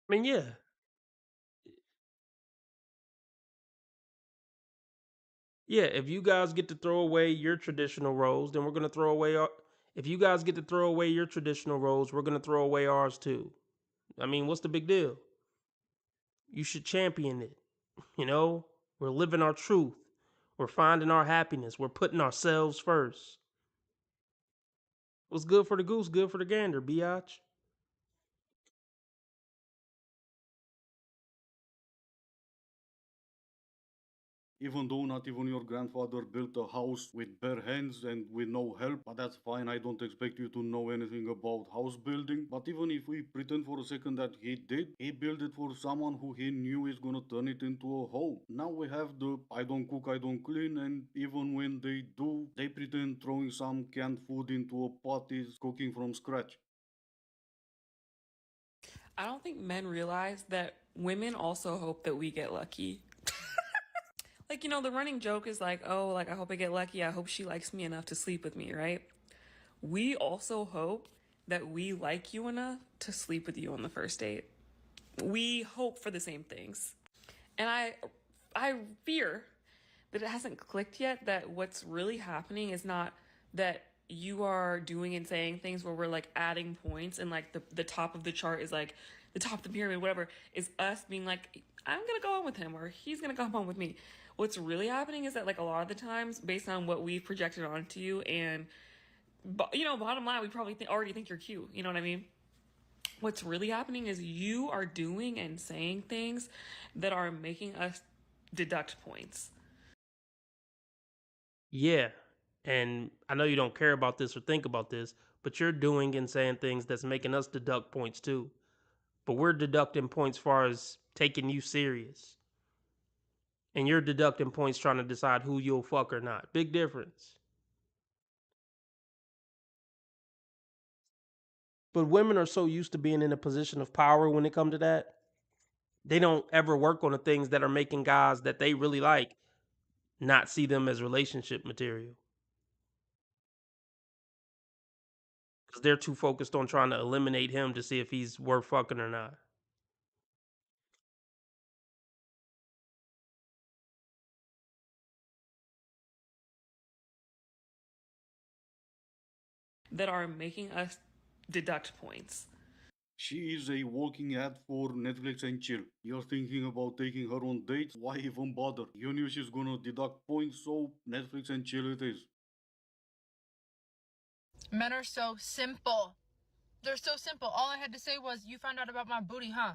I mean, yeah. Yeah, if you guys get to throw away your traditional roles, then we're going to throw away our. If you guys get to throw away your traditional roles, we're going to throw away ours too. I mean, what's the big deal? You should champion it. You know, we're living our truth. We're finding our happiness. We're putting ourselves first. What's good for the goose, good for the gander, biatch. Even though not even your grandfather built a house with bare hands and with no help, but that's fine. I don't expect you to know anything about house building. But even if we pretend for a second that he did, he built it for someone who he knew is gonna turn it into a home. Now we have the I don't cook, I don't clean, and even when they do, they pretend throwing some canned food into a pot is cooking from scratch. I don't think men realize that women also hope that we get lucky. Like, you know, the running joke is like, oh, like, I hope I get lucky. I hope she likes me enough to sleep with me, right? We also hope that we like you enough to sleep with you on the first date. We hope for the same things. And I fear that it hasn't clicked yet that what's really happening is not that you are doing and saying things where we're like adding points and like the top of the chart is like the top of the pyramid, whatever, is us being like, I'm gonna go home with him or he's gonna come home with me. What's really happening is that like a lot of the times, based on what we've projected onto you, and you know, bottom line, we probably already think you're cute. You know what I mean? What's really happening is you are doing and saying things that are making us deduct points. Yeah. And I know you don't care about this or think about this, but you're doing and saying things that's making us deduct points too. But we're deducting points far as taking you serious. And you're deducting points trying to decide who you'll fuck or not. Big difference. But women are so used to being in a position of power when it comes to that. They don't ever work on the things that are making guys that they really like not see them as relationship material. Because they're too focused on trying to eliminate him to see if he's worth fucking or not. that are making us deduct points. She is a walking ad for Netflix and chill. You're thinking about taking her on dates? Why even bother? You knew she's gonna deduct points, so Netflix and chill it is. Men are so simple. They're so simple. All I had to say was, you found out about my booty, huh?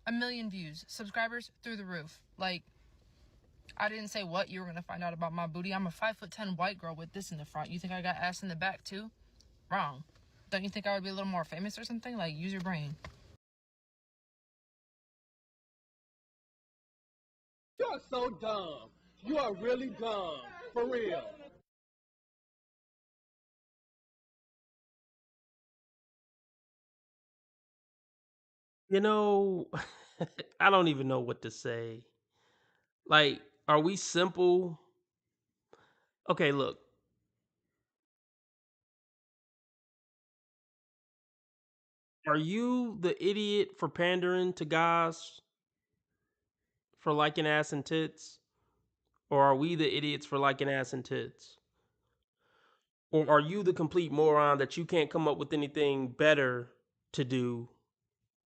1 million views. Subscribers through the roof. Like, I didn't say what you were going to find out about my booty. I'm a 5'10" white girl with this in the front. You think I got ass in the back, too? Wrong. Don't you think I would be a little more famous or something? Like, use your brain. You're so dumb. You are really dumb. For real. You know, I don't even know what to say. Like, are we simple? Okay, look. Are you the idiot for pandering to guys for liking ass and tits? Or are we the idiots for liking ass and tits? Or are you the complete moron that you can't come up with anything better to do,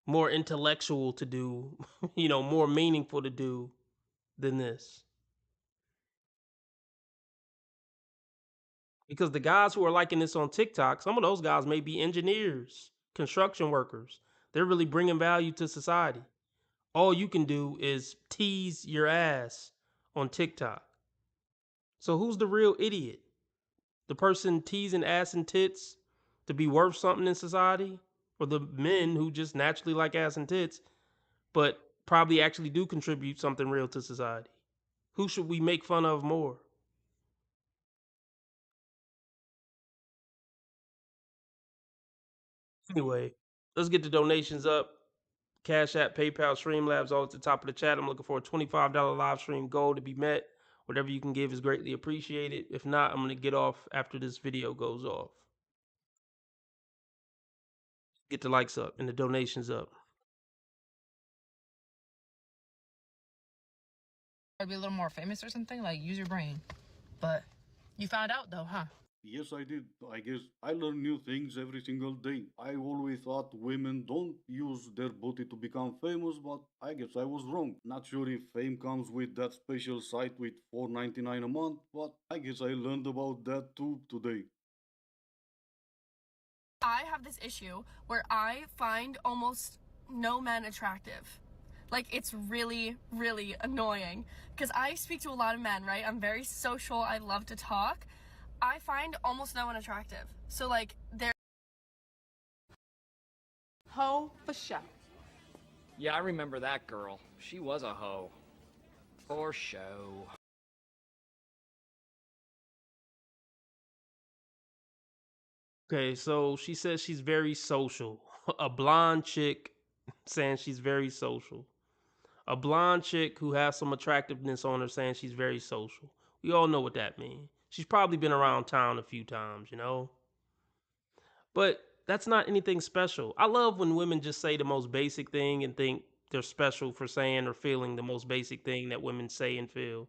more intellectual to do, more meaningful to do than this? Because the guys who are liking this on TikTok, some of those guys may be engineers, construction workers. They're really bringing value to society. All you can do is tease your ass on TikTok. So who's the real idiot? The person teasing ass and tits to be worth something in society? Or the men who just naturally like ass and tits, but probably actually do contribute something real to society? Who should we make fun of more? Anyway, let's get the donations up. Cash App, PayPal, Streamlabs, all at the top of the chat. I'm looking for a $25 live stream goal to be met. Whatever you can give is greatly appreciated. If not, I'm going to get off after this video goes off. Get the likes up and the donations up. I'd be a little more famous or something? Like, use your brain. But you found out, though, huh? Yes, I did. I guess I learn new things every single day. I always thought women don't use their booty to become famous, but I guess I was wrong. Not sure if fame comes with that special site with $4.99 a month, but I guess I learned about that too today. I have this issue where I find almost no men attractive. Like, it's really, really annoying. Because I speak to a lot of men, right? I'm very social. I love to talk. I find almost no one attractive. So, like, they're... Hoe for sure. Yeah, I remember that girl. She was a hoe. For show. Okay, so she says she's very social. A blonde chick saying she's very social. A blonde chick who has some attractiveness on her saying she's very social. We all know what that means. She's probably been around town a few times, But that's not anything special. I love when women just say the most basic thing and think they're special for saying or feeling the most basic thing that women say and feel.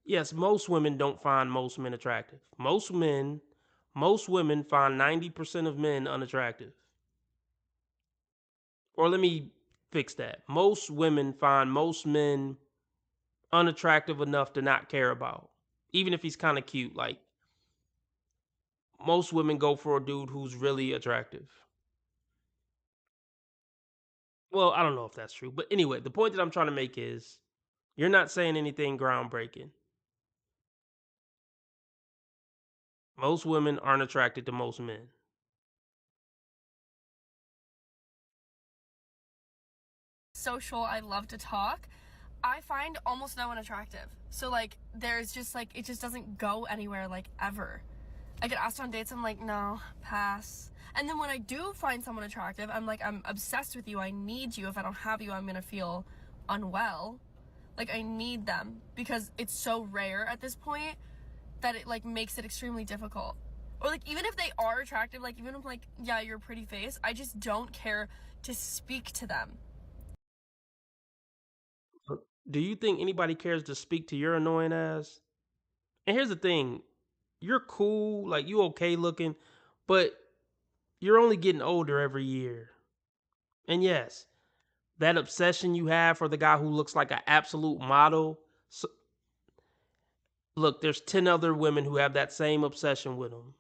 Yes, most women don't find most men attractive. Most women find 90% of men unattractive. Or let me fix that. Most women find most men unattractive enough to not care about. Even if he's kind of cute. Like, most women go for a dude who's really attractive. Well, I don't know if that's true. But anyway, the point that I'm trying to make is you're not saying anything groundbreaking. Most women aren't attracted to most men. social. I love to talk. I find almost no one attractive. So, like, there's just, like, it just doesn't go anywhere, like, ever. I get asked on dates, I'm like, no, pass. And then when I do find someone attractive, I'm like, I'm obsessed with you. I need you. If I don't have you, I'm gonna feel unwell. Like, I need them because it's so rare at this point that it, like, makes it extremely difficult. Or, like, even if they are attractive, like, even if, like, yeah, you're a pretty face, I just don't care to speak to them. Do you think anybody cares to speak to your annoying ass? And here's the thing, you're cool, like you okay looking, But you're only getting older every year. And yes, that obsession you have for the guy who looks like an absolute model. So, look, there's 10 other women who have that same obsession with him.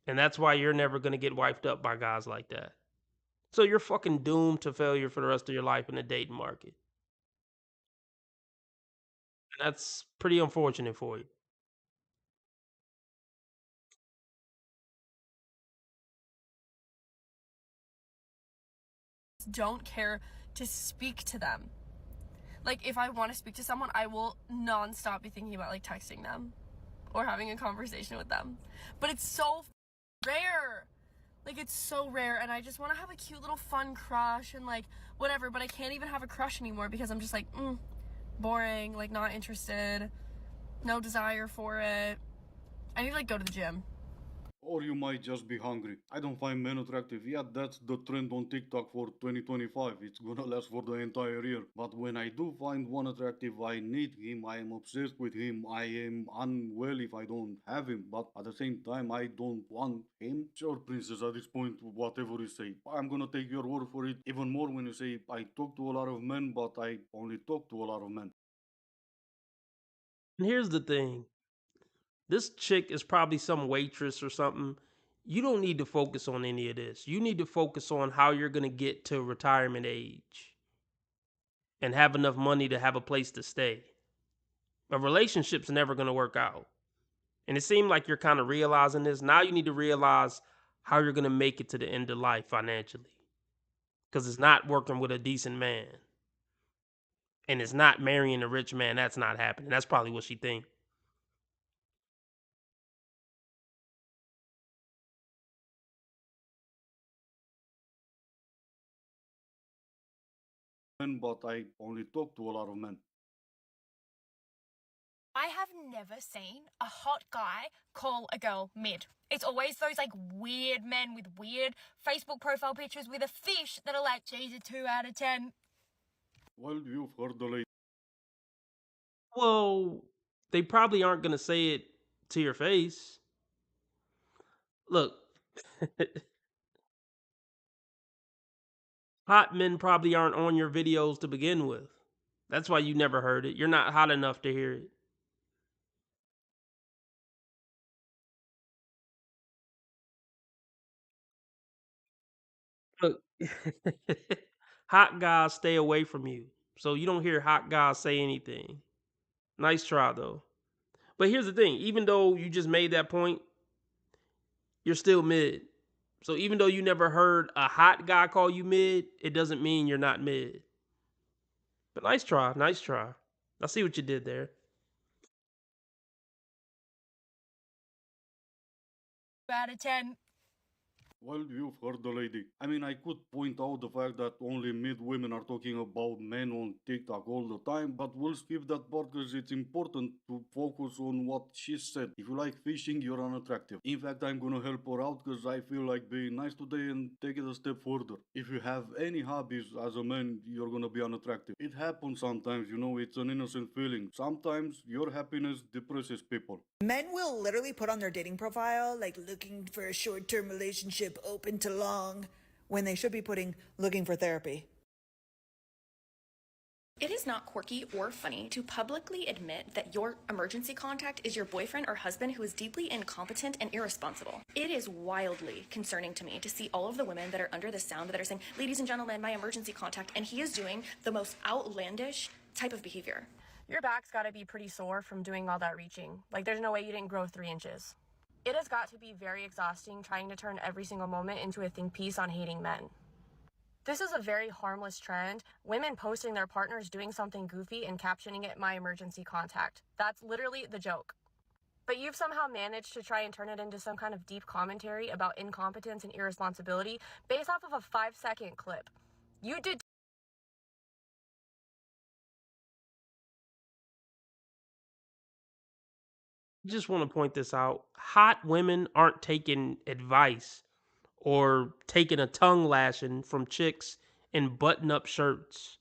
And that's why you're never going to get wiped up by guys like that. So you're fucking doomed to failure for the rest of your life in the dating market. And that's pretty unfortunate for you. Don't care to speak to them. Like, if I want to speak to someone, I will non-stop be thinking about, like, texting them or having a conversation with them. But it's so rare. Like, it's so rare, and I just want to have a cute little fun crush and, like, whatever, but I can't even have a crush anymore because I'm just like, boring, like, not interested, no desire for it. I need to, like, go to the gym. Or you might just be hungry. I don't find men attractive. Yeah, that's the trend on TikTok for 2025. It's gonna last for the entire year. But when I do find one attractive, I need him. I am obsessed with him. I am unwell if I don't have him. But at the same time, I don't want him. Sure, princess, at this point, whatever you say. I'm gonna take your word for it. Even more when you say, I talk to a lot of men, but I only talk to a lot of men. And here's the thing. This chick is probably some waitress or something. You don't need to focus on any of this. You need to focus on how you're going to get to retirement age and have enough money to have a place to stay. A relationship's never going to work out. And it seemed like you're kind of realizing this. Now you need to realize how you're going to make it to the end of life financially. Because it's not working with a decent man. And it's not marrying a rich man. That's not happening. That's probably what she thinks. But I only talk to a lot of men. I have never seen a hot guy call a girl mid. It's always those like weird men with weird Facebook profile pictures with a fish that are like, geez, a 2 out of 10. Well, you've heard the lady. Well, they probably aren't going to say it to your face. Look, hot men probably aren't on your videos to begin with. That's why you never heard it. You're not hot enough to hear it. Look, hot guys stay away from you. So you don't hear hot guys say anything. Nice try, though. But here's the thing. Even though you just made that point, you're still mid. So even though you never heard a hot guy call you mid, it doesn't mean you're not mid. But nice try. Nice try. I see what you did there. Out of 10. Well, you've heard the lady. I mean, I could point out the fact that only mid women are talking about men on TikTok all the time, but we'll skip that part because it's important to focus on what she said. If you like fishing, you're unattractive. In fact, I'm gonna help her out because I feel like being nice today and take it a step further. If you have any hobbies as a man, you're gonna be unattractive. It happens sometimes, you know, it's an innocent feeling. Sometimes your happiness depresses people. Men will literally put on their dating profile, like looking for a short-term relationship open to long, when they should be putting looking for therapy. It is not quirky or funny to publicly admit that your emergency contact is your boyfriend or husband who is deeply incompetent and irresponsible. It is wildly concerning to me to see all of the women that are under the sound that are saying, ladies and gentlemen, my emergency contact, and he is doing the most outlandish type of behavior. Your back's got to be pretty sore from doing all that reaching. Like, there's no way you didn't grow 3 inches. It has got to be very exhausting trying to turn every single moment into a think piece on hating men. This is a very harmless trend. Women posting their partners doing something goofy and captioning it my emergency contact. That's literally the joke. But you've somehow managed to try and turn it into some kind of deep commentary about incompetence and irresponsibility based off of a 5-second clip. You did. Just want to point this out. Hot women aren't taking advice or taking a tongue lashing from chicks in button up shirts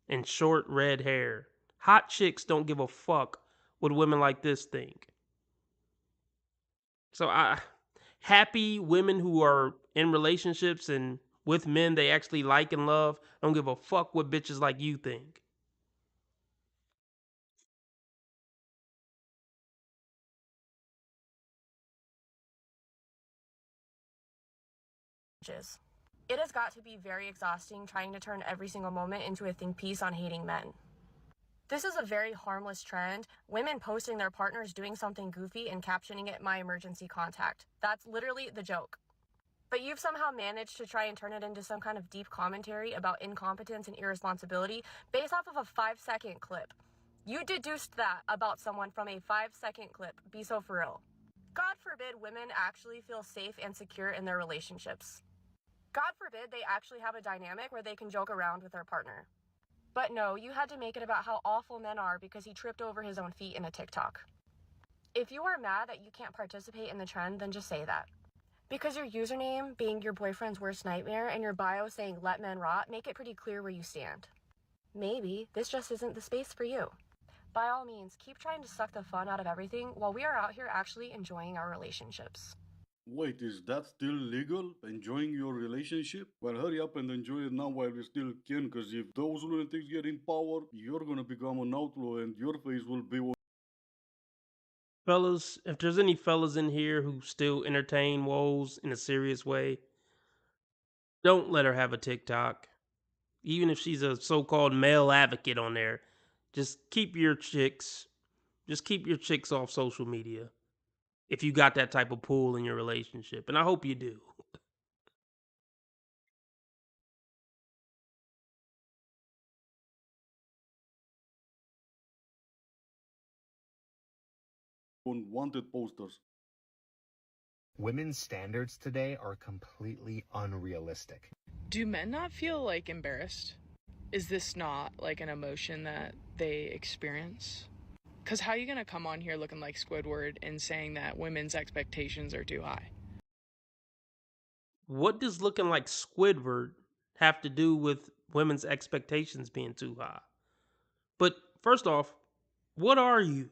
and short red hair. Hot chicks don't give a fuck what women like this think. So happy women who are in relationships and with men they actually like and love don't give a fuck what bitches like you think. It has got to be very exhausting trying to turn every single moment into a think piece on hating men. This is a very harmless trend, women posting their partners doing something goofy and captioning it "my emergency contact." That's literally the joke. But you've somehow managed to try and turn it into some kind of deep commentary about incompetence and irresponsibility based off of a 5-second clip. You deduced that about someone from a 5-second clip. Be so for real. God forbid women actually feel safe and secure in their relationships. God forbid they actually have a dynamic where they can joke around with their partner. But no, you had to make it about how awful men are because he tripped over his own feet in a TikTok. If you are mad that you can't participate in the trend, then just say that. Because your username being your boyfriend's worst nightmare and your bio saying "let men rot" make it pretty clear where you stand. Maybe this just isn't the space for you. By all means, keep trying to suck the fun out of everything while we are out here actually enjoying our relationships. Wait, is that still legal? Enjoying your relationship? Well, hurry up and enjoy it now while we still can, because if those lunatics get in power, you're gonna become an outlaw and your face will be on. Fellas, if there's any fellas in here who still entertain woes in a serious way, don't let her have a TikTok. Even if she's a so-called male advocate on there, just keep your chicks off social media. If you got that type of pull in your relationship, and I hope you do. Wanted posters. Women's standards today are completely unrealistic. Do men not feel like embarrassed? Is this not like an emotion that they experience? Because how are you going to come on here looking like Squidward and saying that women's expectations are too high? What does looking like Squidward have to do with women's expectations being too high? But first off, what are you?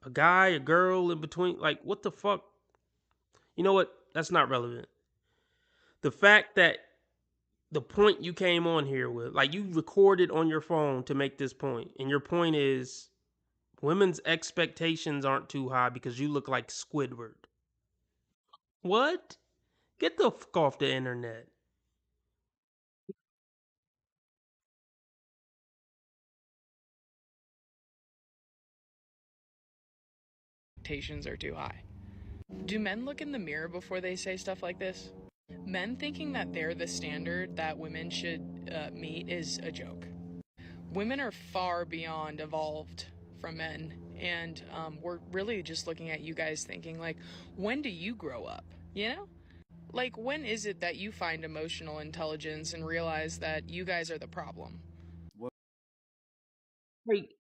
A guy, a girl, in between? Like, what the fuck? You know what? That's not relevant. The fact that the point you came on here with, like, you recorded on your phone to make this point, and your point is women's expectations aren't too high because you look like Squidward. What? Get the fuck off the internet. Expectations are too high. Do men look in the mirror before they say stuff like this? Men thinking that they're the standard that women should meet is a joke. Women are far beyond evolved from men, and we're really just looking at you guys thinking, like, when do you grow up? You know? Like, when is it that you find emotional intelligence and realize that you guys are the problem? Wait,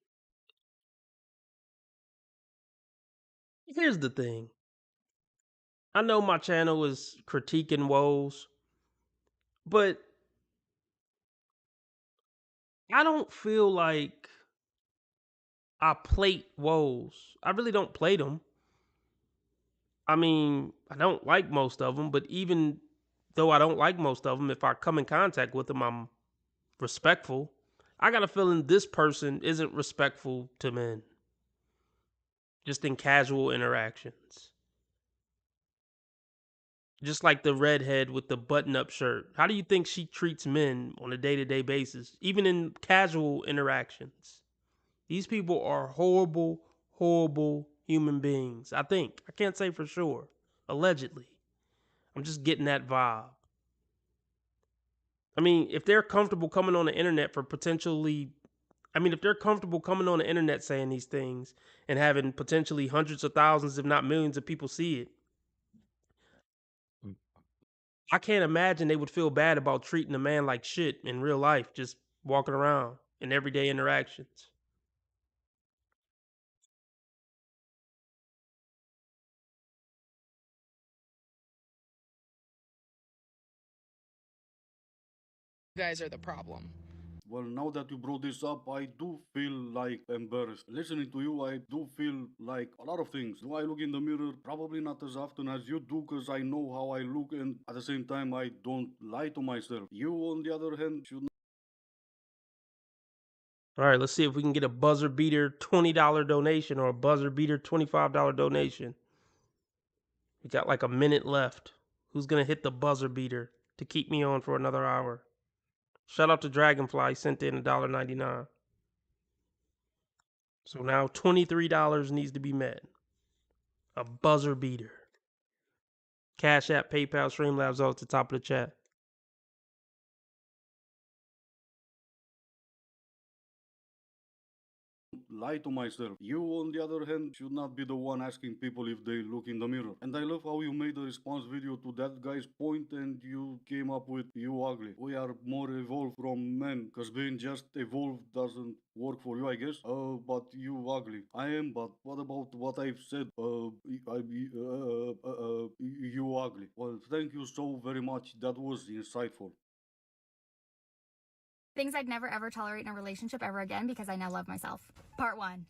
here's the thing. I know my channel is critiquing woes, but I don't feel like I plate woes. I really don't plate them. I mean, I don't like most of them, but even though I don't like most of them, if I come in contact with them, I'm respectful. I got a feeling this person isn't respectful to men, just in casual interactions. Just like the redhead with the button up shirt. How do you think she treats men on a day to day basis, even in casual interactions? These people are horrible, horrible human beings. I think. I can't say for sure. Allegedly. I'm just getting that vibe. I mean, if they're comfortable coming on the internet for potentially, if they're comfortable coming on the internet saying these things and having potentially hundreds of thousands, if not millions of people see it, I can't imagine they would feel bad about treating a man like shit in real life, just walking around in everyday interactions. You guys are the problem. Well, now that you brought this up, I do feel like embarrassed. Listening to you, I do feel like a lot of things. Do I look in the mirror? Probably not as often as you do, because I know how I look, and at the same time, I don't lie to myself. You, on the other hand, should All right, let's see if we can get a buzzer beater $20 donation or a buzzer beater $25 donation. We got like a minute left. Who's going to hit the buzzer beater to keep me on for another hour? Shout out to Dragonfly, sent in $1.99. So now $23 needs to be met. A buzzer beater. Cash App, PayPal, Streamlabs all at the top of the chat. lie to myself. You, on the other hand, should not be the one asking people if they look in the mirror. And I love how you made a response video to that guy's point and you came up with you ugly. We are more evolved from men, because being just evolved doesn't work for you, I guess. But you ugly. I am, but what about what I've said? You ugly. Well, thank you so very much. That was insightful. Things I'd never ever tolerate in a relationship ever again because I now love myself. Part 1.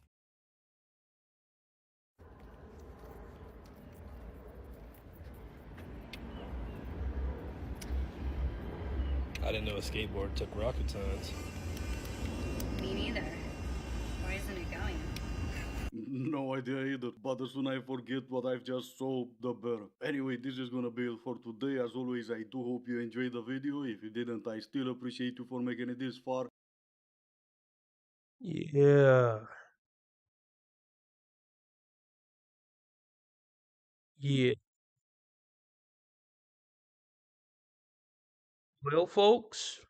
I didn't know a skateboard took rocket science. Me neither. Where isn't it going? No idea either, but the sooner I forget what I've just saw, the better. Anyway, this is gonna be it for today. As always, I do hope you enjoyed the video. If you didn't, I still appreciate you for making it this far. Yeah. Yeah. Well, folks,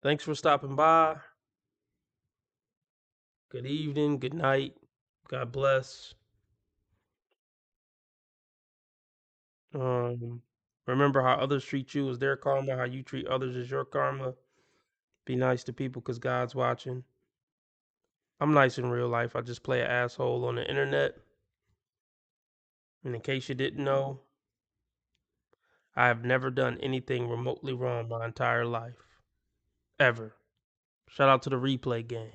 thanks for stopping by. Good evening, good night. God bless. Remember how others treat you is their karma, how you treat others is your karma. Be nice to people because God's watching. I'm nice in real life. I just play an asshole on the internet. And in case you didn't know, I have never done anything remotely wrong my entire life. Ever. Shout out to the replay gang.